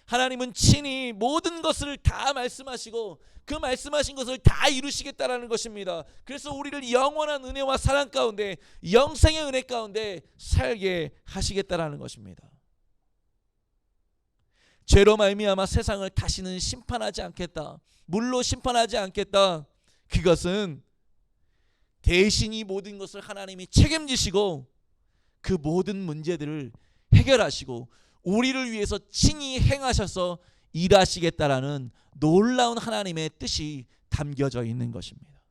하나님은 친히 모든 것을 다 말씀하시고 그 말씀하신 것을 다 이루시겠다라는 것입니다. 그래서 우리를 영원한 은혜와 사랑 가운데, 영생의 은혜 가운데 살게 하시겠다라는 것입니다. 죄로 말미암아 세상을 다시는 심판하지 않겠다, 물로 심판하지 않겠다. 그것은 대신 이 모든 것을 하나님이 책임지시고 그 모든 문제들을 해결하시고 우리를 위해서 친히 행하셔서 일하시겠다라는 놀라운 하나님의 뜻이 담겨져 있는 것입니다.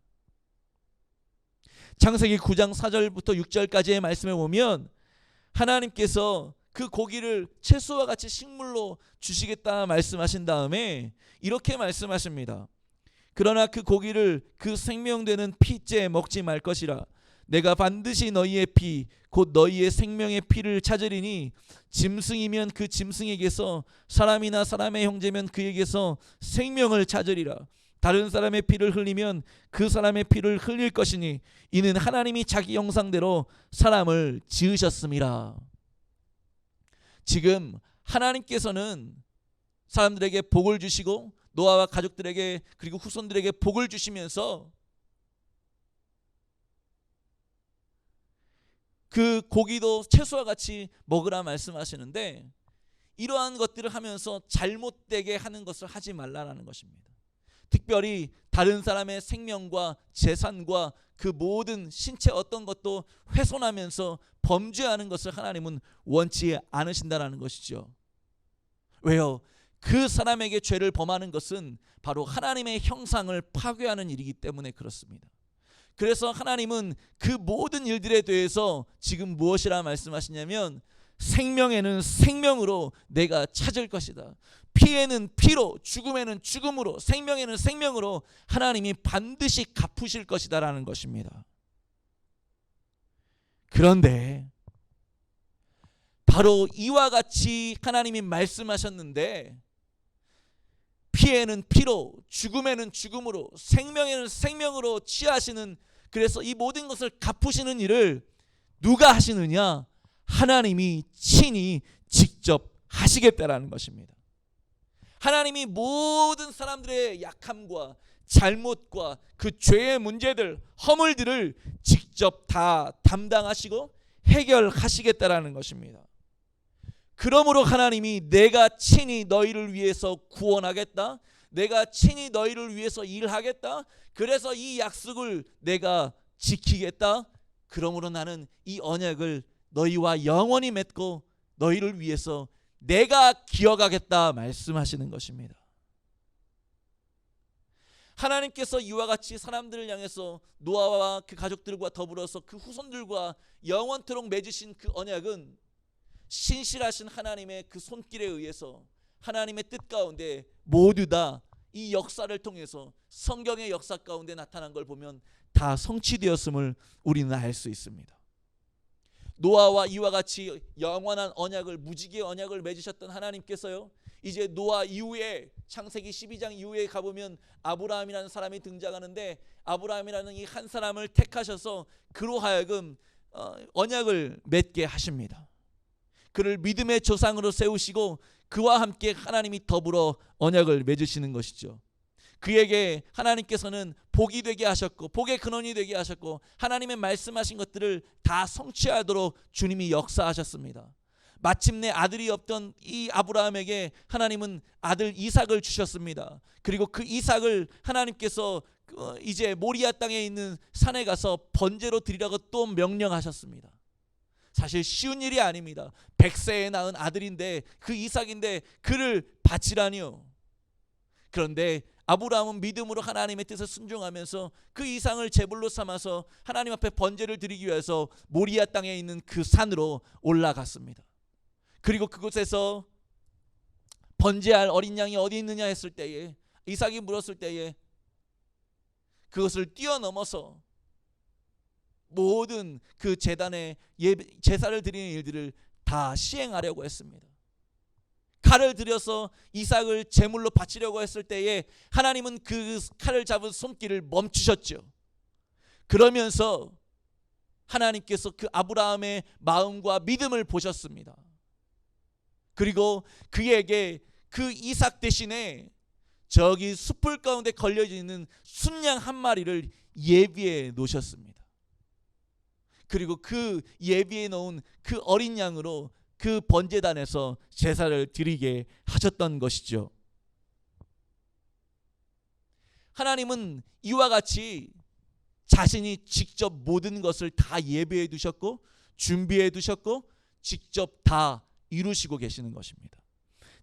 창세기 9장 4절부터 6절까지의 말씀에 보면 하나님께서 그 고기를 채소와 같이 식물로 주시겠다 말씀하신 다음에 이렇게 말씀하십니다. 그러나 그 고기를 그 생명되는 피째 먹지 말 것이라. 내가 반드시 너희의 피 곧 너희의 생명의 피를 찾으리니 짐승이면 그 짐승에게서, 사람이나 사람의 형제면 그에게서 생명을 찾으리라. 다른 사람의 피를 흘리면 그 사람의 피를 흘릴 것이니 이는 하나님이 자기 형상대로 사람을 지으셨음이라. 지금 하나님께서는 사람들에게 복을 주시고 노아와 가족들에게 그리고 후손들에게 복을 주시면서 그 고기도 채소와 같이 먹으라 말씀하시는데, 이러한 것들을 하면서 잘못되게 하는 것을 하지 말라라는 것입니다. 특별히 다른 사람의 생명과 재산과 그 모든 신체 어떤 것도 훼손하면서 범죄하는 것을 하나님은 원치 않으신다라는 것이죠. 왜요? 그 사람에게 죄를 범하는 것은 바로 하나님의 형상을 파괴하는 일이기 때문에 그렇습니다. 그래서 하나님은 그 모든 일들에 대해서 지금 무엇이라 말씀하시냐면, 생명에는 생명으로 내가 찾을 것이다. 피에는 피로, 죽음에는 죽음으로, 생명에는 생명으로 하나님이 반드시 갚으실 것이다 라는 것입니다. 그런데 바로 이와 같이 하나님이 말씀하셨는데, 피에는 피로, 죽음에는 죽음으로, 생명에는 생명으로 취하시는, 그래서 이 모든 것을 갚으시는 일을 누가 하시느냐? 하나님이 친히 직접 하시겠다라는 것입니다. 하나님이 모든 사람들의 약함과 잘못과 그 죄의 문제들, 허물들을 직접 다 담당하시고 해결하시겠다라는 것입니다. 그러므로 하나님이 내가 친히 너희를 위해서 구원하겠다, 내가 친히 너희를 위해서 일하겠다, 그래서 이 약속을 내가 지키겠다, 그러므로 나는 이 언약을 너희와 영원히 맺고 너희를 위해서 내가 기억하겠다 말씀하시는 것입니다. 하나님께서 이와 같이 사람들을 향해서 노아와 그 가족들과 더불어서 그 후손들과 영원토록 맺으신 그 언약은 신실하신 하나님의 그 손길에 의해서 하나님의 뜻 가운데 모두 다 이 역사를 통해서 성경의 역사 가운데 나타난 걸 보면 다 성취되었음을 우리는 알 수 있습니다. 노아와 이와 같이 영원한 언약을, 무지개의 언약을 맺으셨던 하나님께서요, 이제 노아 이후에 창세기 12장 이후에 가보면 아브라함이라는 사람이 등장하는데, 아브라함이라는 이 한 사람을 택하셔서 그로 하여금 언약을 맺게 하십니다. 그를 믿음의 조상으로 세우시고 그와 함께 하나님이 더불어 언약을 맺으시는 것이죠. 그에게 하나님께서는 복이 되게 하셨고 복의 근원이 되게 하셨고 하나님의 말씀하신 것들을 다 성취하도록 주님이 역사하셨습니다. 마침내 아들이 없던 이 아브라함에게 하나님은 아들 이삭을 주셨습니다. 그리고 그 이삭을 하나님께서 이제 모리아 땅에 있는 산에 가서 번제로 드리라고 또 명령하셨습니다. 사실 쉬운 일이 아닙니다. 100세에 낳은 아들인데, 그 이삭인데 그를 바치라니요. 그런데 아브라함은 믿음으로 하나님의 뜻에 순종하면서 그 이삭을 제물로 삼아서 하나님 앞에 번제를 드리기 위해서 모리아 땅에 있는 그 산으로 올라갔습니다. 그리고 그곳에서 번제할 어린 양이 어디 있느냐 했을 때에, 이삭이 물었을 때에 그것을 뛰어넘어서 모든 그 제단에 제사를 드리는 일들을 다 시행하려고 했습니다. 칼을 들여서 이삭을 제물로 바치려고 했을 때에 하나님은 그 칼을 잡은 손길을 멈추셨죠. 그러면서 하나님께서 그 아브라함의 마음과 믿음을 보셨습니다. 그리고 그에게 그 이삭 대신에 저기 숯불 가운데 걸려져 있는 순양 한 마리를 예비해 놓으셨습니다. 그리고 그 예비해 놓은 그 어린 양으로 그 번제단에서 제사를 드리게 하셨던 것이죠. 하나님은 이와 같이 자신이 직접 모든 것을 다 예비해 두셨고 준비해 두셨고 직접 다 이루시고 계시는 것입니다.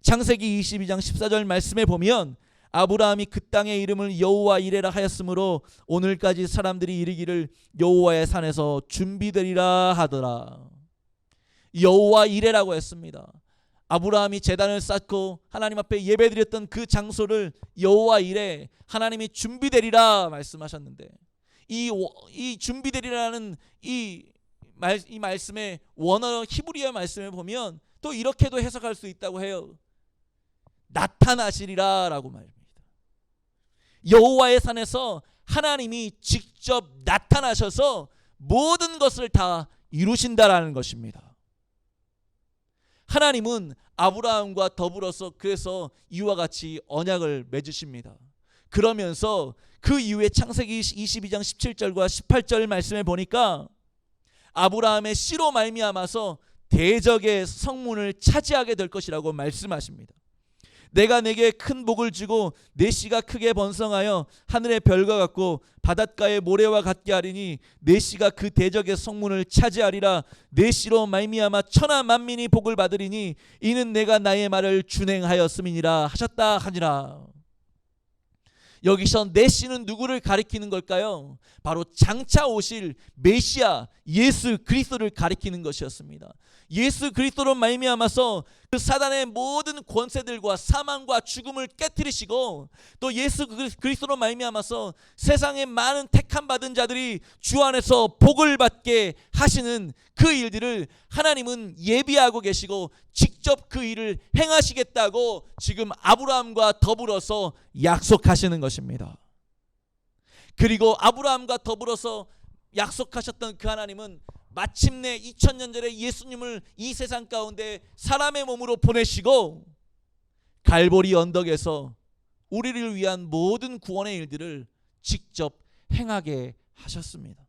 창세기 22장 14절 말씀에 보면 아브라함이 그 땅의 이름을 여호와 이레라 하였으므로 오늘까지 사람들이 이르기를 여호와의 산에서 준비되리라 하더라. 여호와 이레라고 했습니다. 아브라함이 제단을 쌓고 하나님 앞에 예배드렸던 그 장소를 여호와 이레 하나님이 준비되리라 말씀하셨는데, 이 준비되리라는 이 말씀의 원어 히브리어 말씀을 보면 또 이렇게도 해석할 수 있다고 해요. 나타나시리라 라고 말합니다. 여호와의 산에서 하나님이 직접 나타나셔서 모든 것을 다 이루신다라는 것입니다. 하나님은 아브라함과 더불어서 그래서 이와 같이 언약을 맺으십니다. 그러면서 그 이후에 창세기 22장 17절과 18절 말씀에 보니까 아브라함의 씨로 말미암아서 대적의 성문을 차지하게 될 것이라고 말씀하십니다. 내가 내게 큰 복을 주고 내 씨가 크게 번성하여 하늘의 별과 같고 바닷가의 모래와 같게 하리니 내 씨가 그 대적의 성문을 차지하리라. 내 씨로 말미암아 천하 만민이 복을 받으리니 이는 내가 나의 말을 준행하였음이니라 하셨다 하니라. 여기서 내 씨는 누구를 가리키는 걸까요? 바로 장차 오실 메시아 예수 그리스도를 가리키는 것이었습니다. 예수 그리스도로 말미암아서 그 사단의 모든 권세들과 사망과 죽음을 깨뜨리시고, 또 예수 그리스도로 말미암아서 세상의 많은 택함 받은 자들이 주 안에서 복을 받게 하시는 그 일들을 하나님은 예비하고 계시고 직접 그 일을 행하시겠다고 지금 아브라함과 더불어서 약속하시는 것입니다. 그리고 아브라함과 더불어서 약속하셨던 그 하나님은 마침내 2000년 전에 예수님을 이 세상 가운데 사람의 몸으로 보내시고 갈보리 언덕에서 우리를 위한 모든 구원의 일들을 직접 행하게 하셨습니다.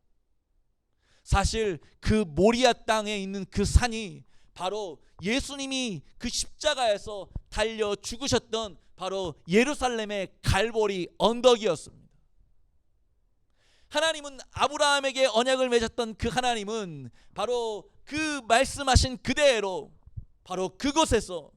사실 그 모리아 땅에 있는 그 산이 바로 예수님이 그 십자가에서 달려 죽으셨던 바로 예루살렘의 갈보리 언덕이었습니다. 하나님은 아브라함에게 언약을 맺었던 그 하나님은 바로 그 말씀하신 그대로 바로 그곳에서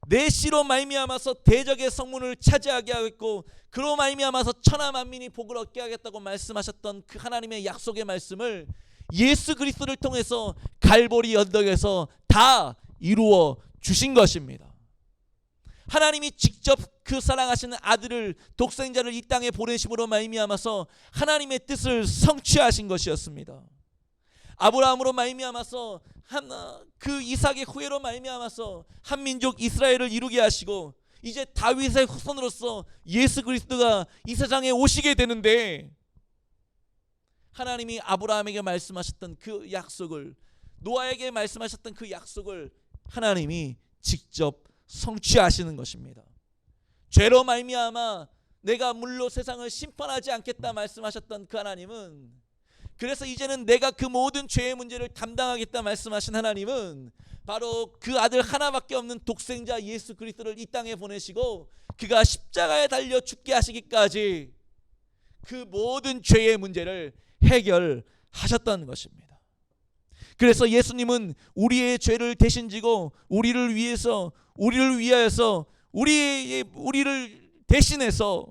내 씨로 말미암아서 대적의 성문을 차지하게 하겠고 그로 말미암아서 천하 만민이 복을 얻게 하겠다고 말씀하셨던 그 하나님의 약속의 말씀을 예수 그리스도를 통해서 갈보리 언덕에서 다 이루어 주신 것입니다. 하나님이 직접 그 사랑하시는 아들을 독생자를 이 땅에 보내심으로 말미암아서 하나님의 뜻을 성취하신 것이었습니다. 아브라함으로 말미암아서 그 이삭의 후예로 말미암아서 한민족 이스라엘을 이루게 하시고 이제 다윗의 후손으로서 예수 그리스도가 이 세상에 오시게 되는데, 하나님이 아브라함에게 말씀하셨던 그 약속을, 노아에게 말씀하셨던 그 약속을 하나님이 직접 성취하시는 것입니다. 죄로 말미암아 내가 물로 세상을 심판하지 않겠다 말씀하셨던 그 하나님은, 그래서 이제는 내가 그 모든 죄의 문제를 담당하겠다 말씀하신 하나님은 바로 그 아들 하나밖에 없는 독생자 예수 그리스도를 이 땅에 보내시고 그가 십자가에 달려 죽게 하시기까지 그 모든 죄의 문제를 해결하셨다는 것입니다. 그래서 예수님은 우리의 죄를 대신 지고 우리를 위하여서 우리를 대신해서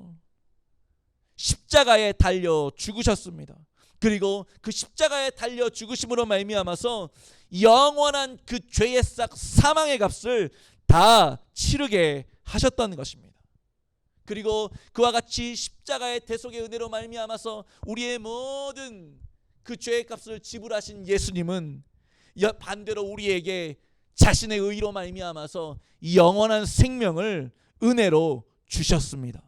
십자가에 달려 죽으셨습니다. 그리고 그 십자가에 달려 죽으심으로 말미암아서 영원한 그 죄의 싹 사망의 값을 다 치르게 하셨다는 것입니다. 그리고 그와 같이 십자가의 대속의 은혜로 말미암아서 우리의 모든 그 죄의 값을 지불하신 예수님은 반대로 우리에게 자신의 의로 말미암아서 영원한 생명을 은혜로 주셨습니다.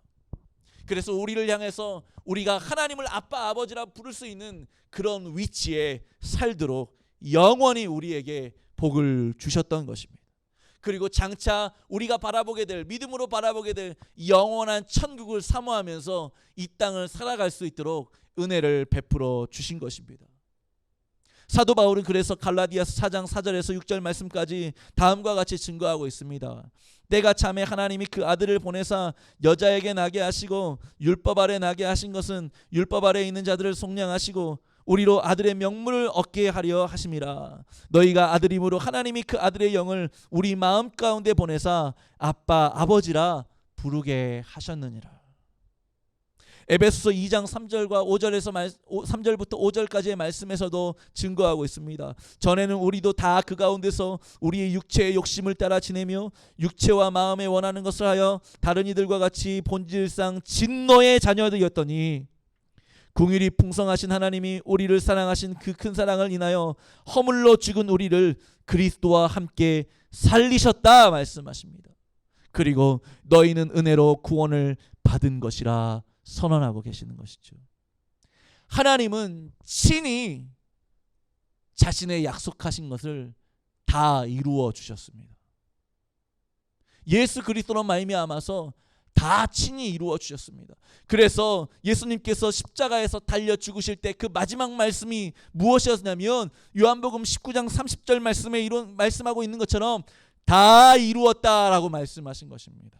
그래서 우리를 향해서 우리가 하나님을 아빠 아버지라 부를 수 있는 그런 위치에 살도록 영원히 우리에게 복을 주셨던 것입니다. 그리고 장차 우리가 바라보게 될, 믿음으로 바라보게 될 영원한 천국을 사모하면서 이 땅을 살아갈 수 있도록 은혜를 베풀어 주신 것입니다. 사도 바울은 그래서 갈라디아서 4장 4절에서 6절 말씀까지 다음과 같이 증거하고 있습니다. 때가 참에 하나님이 그 아들을 보내사 여자에게 나게 하시고 율법 아래 나게 하신 것은 율법 아래 있는 자들을 속량하시고 우리로 아들의 명분을 얻게 하려 하심이라. 너희가 아들임으로 하나님이 그 아들의 영을 우리 마음 가운데 보내사 아빠 아버지라 부르게 하셨느니라. 에베소서 2장 3절과 5절에서 3절부터 5절까지의 말씀에서도 증거하고 있습니다. 전에는 우리도 다 그 가운데서 우리의 육체의 욕심을 따라 지내며 육체와 마음에 원하는 것을 하여 다른 이들과 같이 본질상 진노의 자녀들이었더니 긍휼이 풍성하신 하나님이 우리를 사랑하신 그 큰 사랑을 인하여 허물로 죽은 우리를 그리스도와 함께 살리셨다 말씀하십니다. 그리고 너희는 은혜로 구원을 받은 것이라 선언하고 계시는 것이죠. 하나님은 친히 자신의 약속하신 것을 다 이루어 주셨습니다. 예수 그리스도로 말미암아서 다 친히 이루어 주셨습니다. 그래서 예수님께서 십자가에서 달려 죽으실 때 그 마지막 말씀이 무엇이었냐면 요한복음 19장 30절 말씀에 말씀하고 있는 것처럼 다 이루었다라고 말씀하신 것입니다.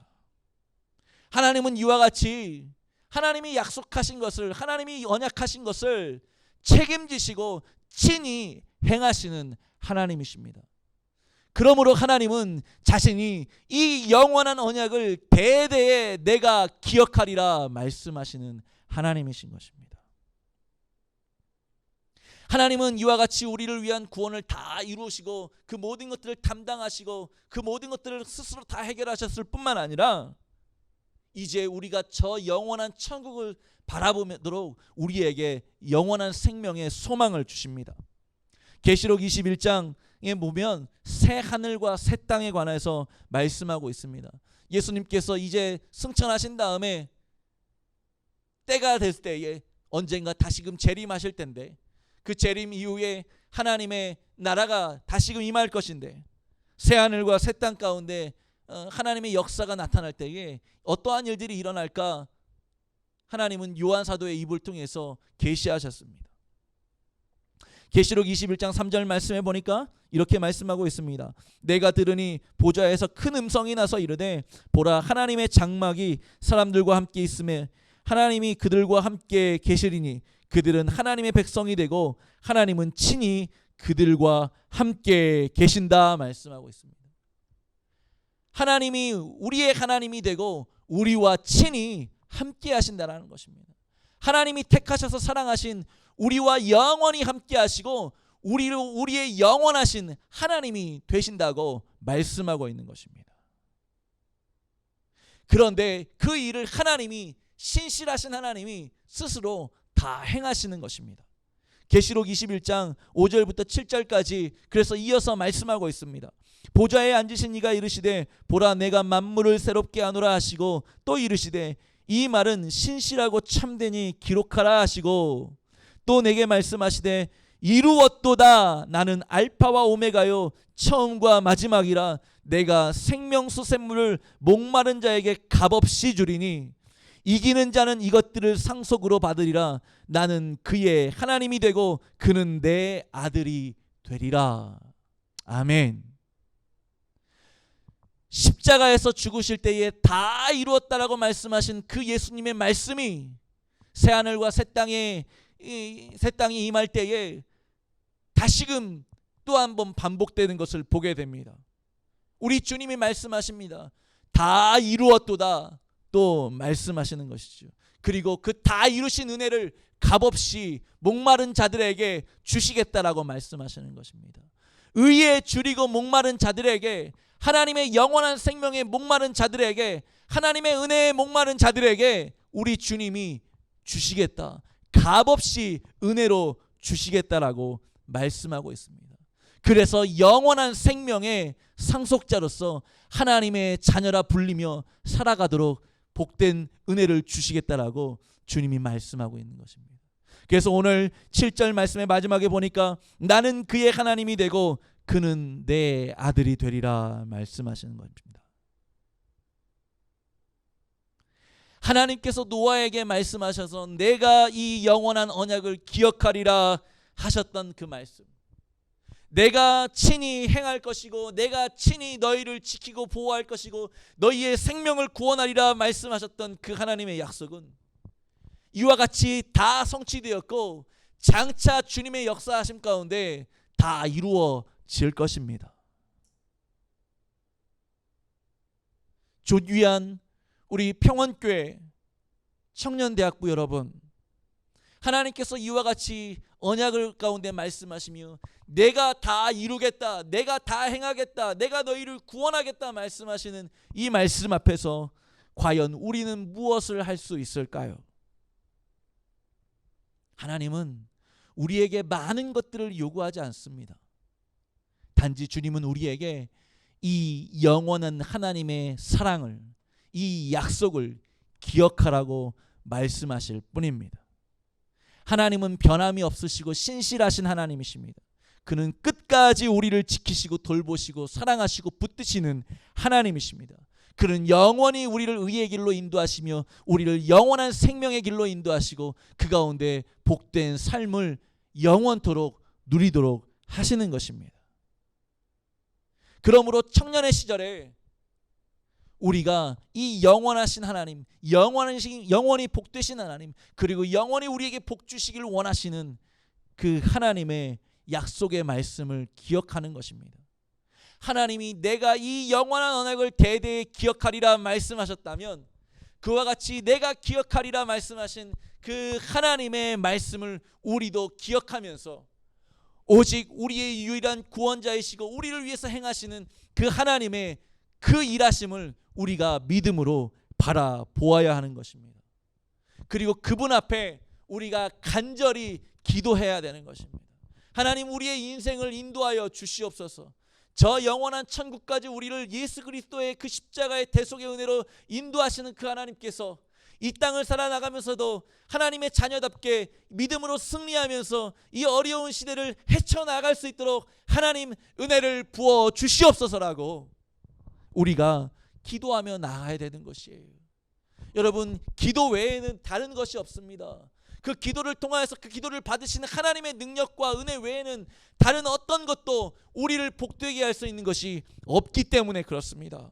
하나님은 이와 같이 하나님이 약속하신 것을, 하나님이 언약하신 것을 책임지시고 친히 행하시는 하나님이십니다. 그러므로 하나님은 자신이 이 영원한 언약을 대대에 내가 기억하리라 말씀하시는 하나님이신 것입니다. 하나님은 이와 같이 우리를 위한 구원을 다 이루시고 그 모든 것들을 담당하시고 그 모든 것들을 스스로 다 해결하셨을 뿐만 아니라 이제 우리가 저 영원한 천국을 바라보도록 우리에게 영원한 생명의 소망을 주십니다. 계시록 21장에 보면 새 하늘과 새 땅에 관해서 말씀하고 있습니다. 예수님께서 이제 승천하신 다음에 때가 됐을 때에 언젠가 다시금 재림하실 텐데 그 재림 이후에 하나님의 나라가 다시금 임할 것인데 새 하늘과 새 땅 가운데 하나님의 역사가 나타날 때에 어떠한 일들이 일어날까 하나님은 요한 사도의 입을 통해서 계시하셨습니다. 계시록 21장 3절 말씀에 보니까 이렇게 말씀하고 있습니다. 내가 들으니 보좌에서 큰 음성이 나서 이르되 보라 하나님의 장막이 사람들과 함께 있음에 하나님이 그들과 함께 계시리니 그들은 하나님의 백성이 되고 하나님은 친히 그들과 함께 계신다 말씀하고 있습니다. 하나님이 우리의 하나님이 되고 우리와 친히 함께 하신다라는 것입니다. 하나님이 택하셔서 사랑하신 우리와 영원히 함께 하시고 우리의 영원하신 하나님이 되신다고 말씀하고 있는 것입니다. 그런데 그 일을 하나님이 신실하신 하나님이 스스로 다 행하시는 것입니다. 계시록 21장 5절부터 7절까지 그래서 이어서 말씀하고 있습니다. 보좌에 앉으신 이가 이르시되 보라 내가 만물을 새롭게 하노라 하시고 또 이르시되 이 말은 신실하고 참되니 기록하라 하시고 또 내게 말씀하시되 이루었도다 나는 알파와 오메가요 처음과 마지막이라 내가 생명수 샘물을 목마른 자에게 값없이 주리니 이기는 자는 이것들을 상속으로 받으리라 나는 그의 하나님이 되고 그는 내 아들이 되리라. 아멘. 십자가에서 죽으실 때에 다 이루었다라고 말씀하신 그 예수님의 말씀이 새하늘과 새 땅이 임할 때에 다시금 또 한 번 반복되는 것을 보게 됩니다. 우리 주님이 말씀하십니다. 다 이루었도다 또 말씀하시는 것이죠. 그리고 그 다 이루신 은혜를 값없이 목마른 자들에게 주시겠다라고 말씀하시는 것입니다. 의에 줄이고 목마른 자들에게 하나님의 영원한 생명에 목마른 자들에게 하나님의 은혜에 목마른 자들에게 우리 주님이 주시겠다. 값없이 은혜로 주시겠다라고 말씀하고 있습니다. 그래서 영원한 생명의 상속자로서 하나님의 자녀라 불리며 살아가도록 복된 은혜를 주시겠다라고 주님이 말씀하고 있는 것입니다. 그래서 오늘 7절 말씀의 마지막에 보니까 나는 그의 하나님이 되고 그는 내 아들이 되리라 말씀하시는 것입니다. 하나님께서 노아에게 말씀하셔서 내가 이 영원한 언약을 기억하리라 하셨던 그 말씀, 내가 친히 행할 것이고 내가 친히 너희를 지키고 보호할 것이고 너희의 생명을 구원하리라 말씀하셨던 그 하나님의 약속은 이와 같이 다 성취되었고 장차 주님의 역사하심 가운데 다 이루어질 것입니다. 존귀한 우리 평원교회 청년대학부 여러분, 하나님께서 이와 같이 언약을 가운데 말씀하시며 내가 다 이루겠다, 내가 다 행하겠다, 내가 너희를 구원하겠다 말씀하시는 이 말씀 앞에서 과연 우리는 무엇을 할 수 있을까요? 하나님은 우리에게 많은 것들을 요구하지 않습니다. 단지 주님은 우리에게 이 영원한 하나님의 사랑을, 이 약속을 기억하라고 말씀하실 뿐입니다. 하나님은 변함이 없으시고 신실하신 하나님이십니다. 그는 끝까지 우리를 지키시고 돌보시고 사랑하시고 붙드시는 하나님이십니다. 그는 영원히 우리를 의의 길로 인도하시며 우리를 영원한 생명의 길로 인도하시고 그 가운데 복된 삶을 영원토록 누리도록 하시는 것입니다. 그러므로 청년의 시절에 우리가 이 영원하신 하나님, 영원히 복되신 하나님, 그리고 영원히 우리에게 복 주시길 원하시는 그 하나님의 약속의 말씀을 기억하는 것입니다. 하나님이 내가 이 영원한 언약을 대대에 기억하리라 말씀하셨다면 그와 같이 내가 기억하리라 말씀하신 그 하나님의 말씀을 우리도 기억하면서 오직 우리의 유일한 구원자이시고 우리를 위해서 행하시는 그 하나님의 그 일하심을 우리가 믿음으로 바라보아야 하는 것입니다. 그리고 그분 앞에 우리가 간절히 기도해야 되는 것입니다. 하나님, 우리의 인생을 인도하여 주시옵소서. 저 영원한 천국까지 우리를 예수 그리스도의 그 십자가의 대속의 은혜로 인도하시는 그 하나님께서 이 땅을 살아나가면서도 하나님의 자녀답게 믿음으로 승리하면서 이 어려운 시대를 헤쳐나갈 수 있도록 하나님 은혜를 부어 주시옵소서라고 우리가 기도하며 나아가야 되는 것이에요. 여러분, 기도 외에는 다른 것이 없습니다. 그 기도를 통하여서 그 기도를 받으시는 하나님의 능력과 은혜 외에는 다른 어떤 것도 우리를 복되게 할 수 있는 것이 없기 때문에 그렇습니다.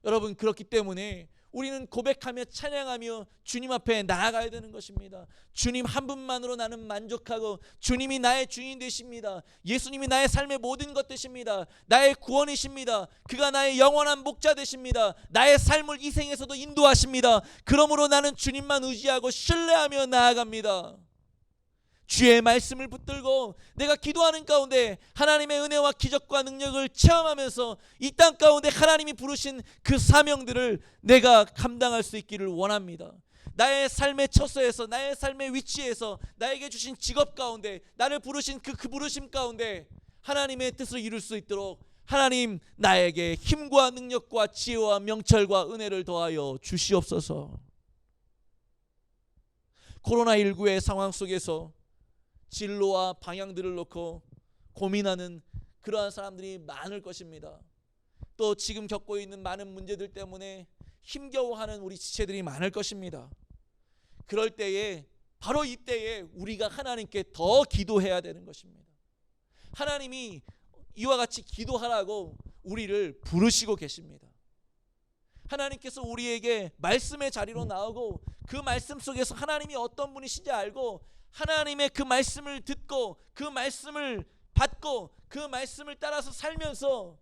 여러분, 그렇기 때문에 우리는 고백하며 찬양하며 주님 앞에 나아가야 되는 것입니다. 주님 한 분만으로 나는 만족하고 주님이 나의 주인 되십니다. 예수님이 나의 삶의 모든 것 되십니다. 나의 구원이십니다. 그가 나의 영원한 목자 되십니다. 나의 삶을 이 생에서도 인도하십니다. 그러므로 나는 주님만 의지하고 신뢰하며 나아갑니다. 주의 말씀을 붙들고 내가 기도하는 가운데 하나님의 은혜와 기적과 능력을 체험하면서 이 땅 가운데 하나님이 부르신 그 사명들을 내가 감당할 수 있기를 원합니다. 나의 삶의 처소에서, 나의 삶의 위치에서, 나에게 주신 직업 가운데, 나를 부르신 그 부르심 가운데 하나님의 뜻을 이룰 수 있도록 하나님 나에게 힘과 능력과 지혜와 명철과 은혜를 더하여 주시옵소서. 코로나19의 상황 속에서 진로와 방향들을 놓고 고민하는 그러한 사람들이 많을 것입니다. 또 지금 겪고 있는 많은 문제들 때문에 힘겨워하는 우리 지체들이 많을 것입니다. 그럴 때에, 바로 이때에 우리가 하나님께 더 기도해야 되는 것입니다. 하나님이 이와 같이 기도하라고 우리를 부르시고 계십니다. 하나님께서 우리에게 말씀의 자리로 나오고 그 말씀 속에서 하나님이 어떤 분이신지 알고 하나님의 그 말씀을 듣고 그 말씀을 받고 그 말씀을 따라서 살면서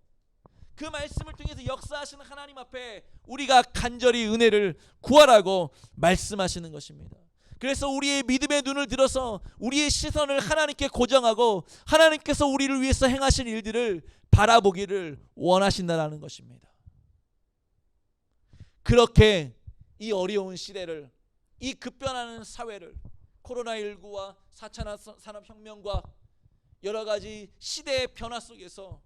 그 말씀을 통해서 역사하시는 하나님 앞에 우리가 간절히 은혜를 구하라고 말씀하시는 것입니다. 그래서 우리의 믿음의 눈을 들어서 우리의 시선을 하나님께 고정하고 하나님께서 우리를 위해서 행하실 일들을 바라보기를 원하신다는 것입니다. 그렇게 이 어려운 시대를, 이 급변하는 사회를, 코로나19와 4차 산업혁명과 여러 가지 시대의 변화 속에서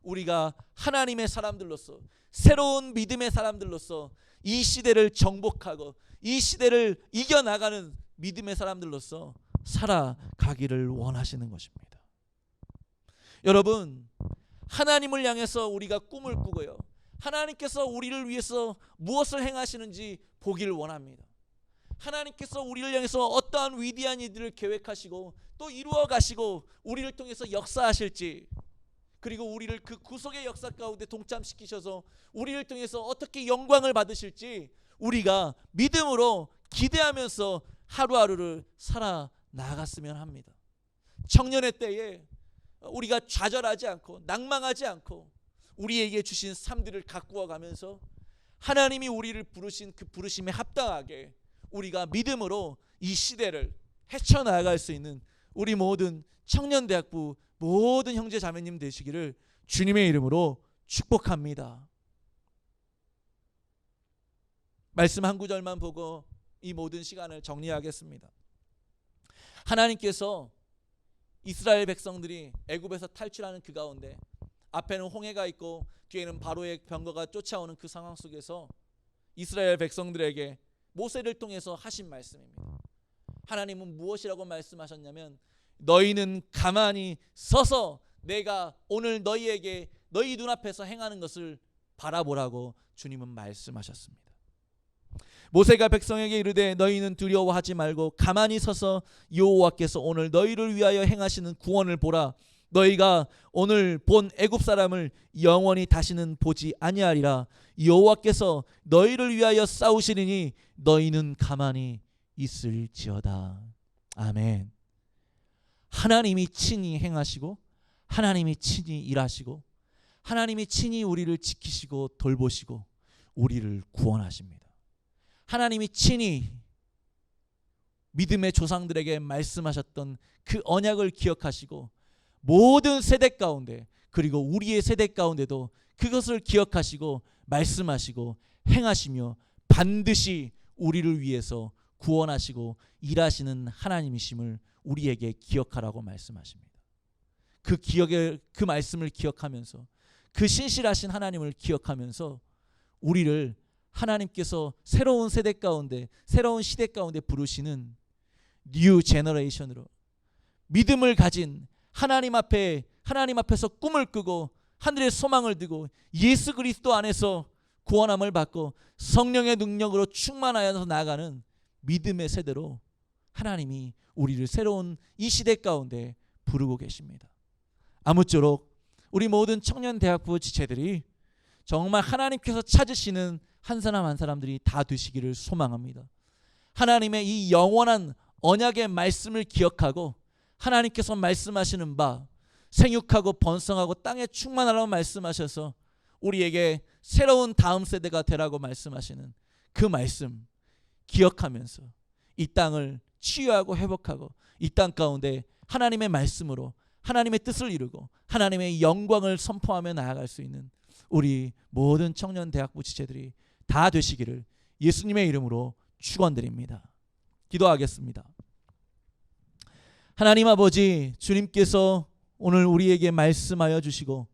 우리가 하나님의 사람들로서, 새로운 믿음의 사람들로서 이 시대를 정복하고 이 시대를 이겨나가는 믿음의 사람들로서 살아가기를 원하시는 것입니다. 여러분, 하나님을 향해서 우리가 꿈을 꾸고요, 하나님께서 우리를 위해서 무엇을 행하시는지 보기를 원합니다. 하나님께서 우리를 향해서 어떠한 위대한 일들을 계획하시고 또 이루어 가시고 우리를 통해서 역사하실지, 그리고 우리를 그 구속의 역사 가운데 동참시키셔서 우리를 통해서 어떻게 영광을 받으실지 우리가 믿음으로 기대하면서 하루하루를 살아나갔으면 합니다. 청년의 때에 우리가 좌절하지 않고 낭망하지 않고 우리에게 주신 삶들을 가꾸어 가면서 하나님이 우리를 부르신 그 부르심에 합당하게 우리가 믿음으로 이 시대를 헤쳐나갈 수 있는 우리 모든 청년대학부 모든 형제 자매님 되시기를 주님의 이름으로 축복합니다. 말씀 한 구절만 보고 이 모든 시간을 정리하겠습니다. 하나님께서 이스라엘 백성들이 애굽에서 탈출하는 그 가운데 앞에는 홍해가 있고 뒤에는 바로의 병거가 쫓아오는 그 상황 속에서 이스라엘 백성들에게 모세를 통해서 하신 말씀입니다. 하나님은 무엇이라고 말씀하셨냐면 너희는 가만히 서서 내가 오늘 너희에게 너희 눈앞에서 행하는 것을 바라보라고 주님은 말씀하셨습니다. 모세가 백성에게 이르되 너희는 두려워하지 말고 가만히 서서 여호와께서 오늘 너희를 위하여 행하시는 구원을 보라. 너희가 오늘 본 애굽 사람을 영원히 다시는 보지 아니하리라. 여호와께서 너희를 위하여 싸우시리니 너희는 가만히 있을지어다. 아멘. 하나님이 친히 행하시고 하나님이 친히 일하시고 하나님이 친히 우리를 지키시고 돌보시고 우리를 구원하십니다. 하나님이 친히 믿음의 조상들에게 말씀하셨던 그 언약을 기억하시고 모든 세대 가운데 그리고 우리의 세대 가운데도 그것을 기억하시고 말씀하시고 행하시며 반드시 우리를 위해서 구원하시고 일하시는 하나님이심을 우리에게 기억하라고 말씀하십니다. 그 말씀을 기억하면서 그 신실하신 하나님을 기억하면서 우리를 하나님께서 새로운 세대 가운데 새로운 시대 가운데 부르시는 뉴 제너레이션으로 믿음을 가진 하나님 앞에서 꿈을 꾸고 하늘의 소망을 두고 예수 그리스도 안에서 구원함을 받고 성령의 능력으로 충만하여서 나아가는 믿음의 세대로 하나님이 우리를 새로운 이 시대 가운데 부르고 계십니다. 아무쪼록 우리 모든 청년 대학부 지체들이 정말 하나님께서 찾으시는 한 사람 한 사람들이 다 되시기를 소망합니다. 하나님의 이 영원한 언약의 말씀을 기억하고 하나님께서 말씀하시는 바 생육하고 번성하고 땅에 충만하라고 말씀하셔서 우리에게 새로운 다음 세대가 되라고 말씀하시는 그 말씀 기억하면서 이 땅을 치유하고 회복하고 이 땅 가운데 하나님의 말씀으로 하나님의 뜻을 이루고 하나님의 영광을 선포하며 나아갈 수 있는 우리 모든 청년 대학부 지체들이 다 되시기를 예수님의 이름으로 축원드립니다. 기도하겠습니다. 하나님 아버지, 주님께서 오늘 우리에게 말씀하여 주시고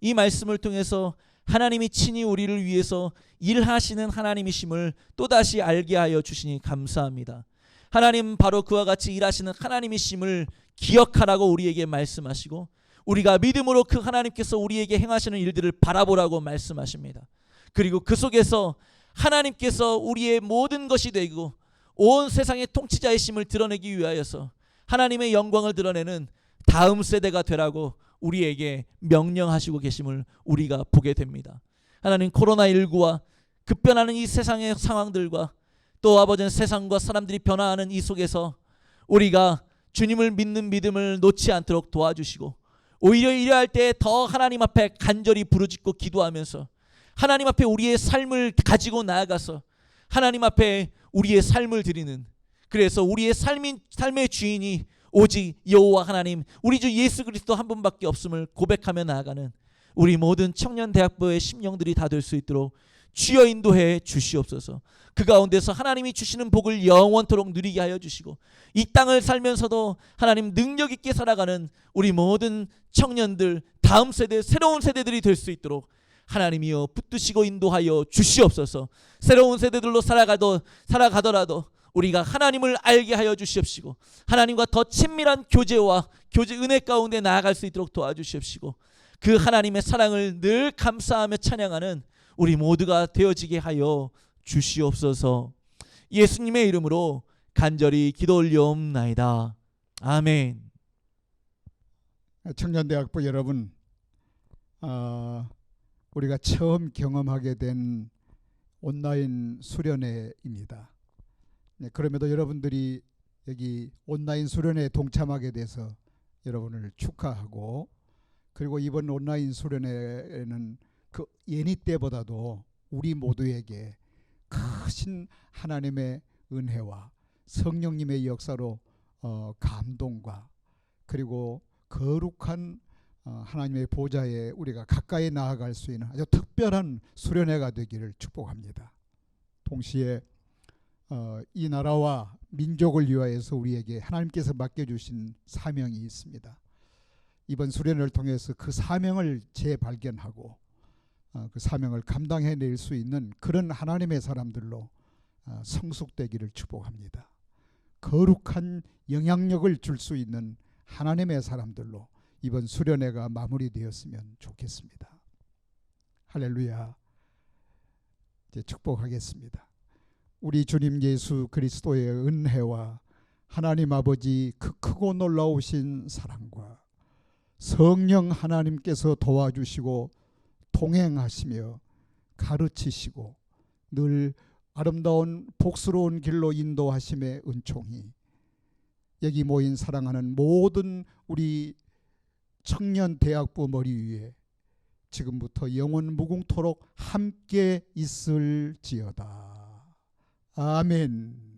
이 말씀을 통해서 하나님이 친히 우리를 위해서 일하시는 하나님이심을 또다시 알게 하여 주시니 감사합니다. 하나님 바로 그와 같이 일하시는 하나님이심을 기억하라고 우리에게 말씀하시고 우리가 믿음으로 그 하나님께서 우리에게 행하시는 일들을 바라보라고 말씀하십니다. 그리고 그 속에서 하나님께서 우리의 모든 것이 되고 온 세상의 통치자이심을 드러내기 위하여서 하나님의 영광을 드러내는 다음 세대가 되라고 우리에게 명령하시고 계심을 우리가 보게 됩니다. 하나님, 코로나19와 급변하는 이 세상의 상황들과 또 아버지는 세상과 사람들이 변화하는 이 속에서 우리가 주님을 믿는 믿음을 놓지 않도록 도와주시고 오히려 이러할 때 더 하나님 앞에 간절히 부르짖고 기도하면서 하나님 앞에 우리의 삶을 가지고 나아가서 하나님 앞에 우리의 삶을 드리는, 그래서 우리의 삶의 주인이 오직 여호와 하나님 우리 주 예수 그리스도 한 분밖에 없음을 고백하며 나아가는 우리 모든 청년 대학부의 심령들이 다 될 수 있도록 주여 인도해 주시옵소서. 그 가운데서 하나님이 주시는 복을 영원토록 누리게 하여 주시고 이 땅을 살면서도 하나님 능력 있게 살아가는 우리 모든 청년들, 다음 세대, 새로운 세대들이 될 수 있도록 하나님이여 붙드시고 인도하여 주시옵소서. 새로운 세대들로 살아가더라도 우리가 하나님을 알게 하여 주시옵시고 하나님과 더 친밀한 교제와 은혜 가운데 나아갈 수 있도록 도와주시옵시고 그 하나님의 사랑을 늘 감사하며 찬양하는 우리 모두가 되어지게 하여 주시옵소서. 예수님의 이름으로 간절히 기도 올려옵나이다. 아멘.
청년대학부 여러분, 우리가 처음 경험하게 된 온라인 수련회입니다. 네, 그럼에도 여러분들이 여기 온라인 수련회에 동참하게 돼서 여러분을 축하하고, 그리고 이번 온라인 수련회에는 그 예니 때보다도 우리 모두에게 크신 하나님의 은혜와 성령님의 역사로 감동과 그리고 거룩한 하나님의 보좌에 우리가 가까이 나아갈 수 있는 아주 특별한 수련회가 되기를 축복합니다. 동시에 이 나라와 민족을 위하여서 우리에게 하나님께서 맡겨주신 사명이 있습니다. 이번 수련회를 통해서 그 사명을 재발견하고 그 사명을 감당해낼 수 있는 그런 하나님의 사람들로 성숙되기를 축복합니다. 거룩한 영향력을 줄 수 있는 하나님의 사람들로 이번 수련회가 마무리되었으면 좋겠습니다. 할렐루야. 이제 축복하겠습니다. 우리 주님 예수 그리스도의 은혜와 하나님 아버지 그 크고 놀라우신 사랑과 성령 하나님께서 도와주시고 동행하시며 가르치시고 늘 아름다운 복스러운 길로 인도하심의 은총이 여기 모인 사랑하는 모든 우리 청년 대학부 머리 위에 지금부터 영원 무궁토록 함께 있을지어다. 아멘.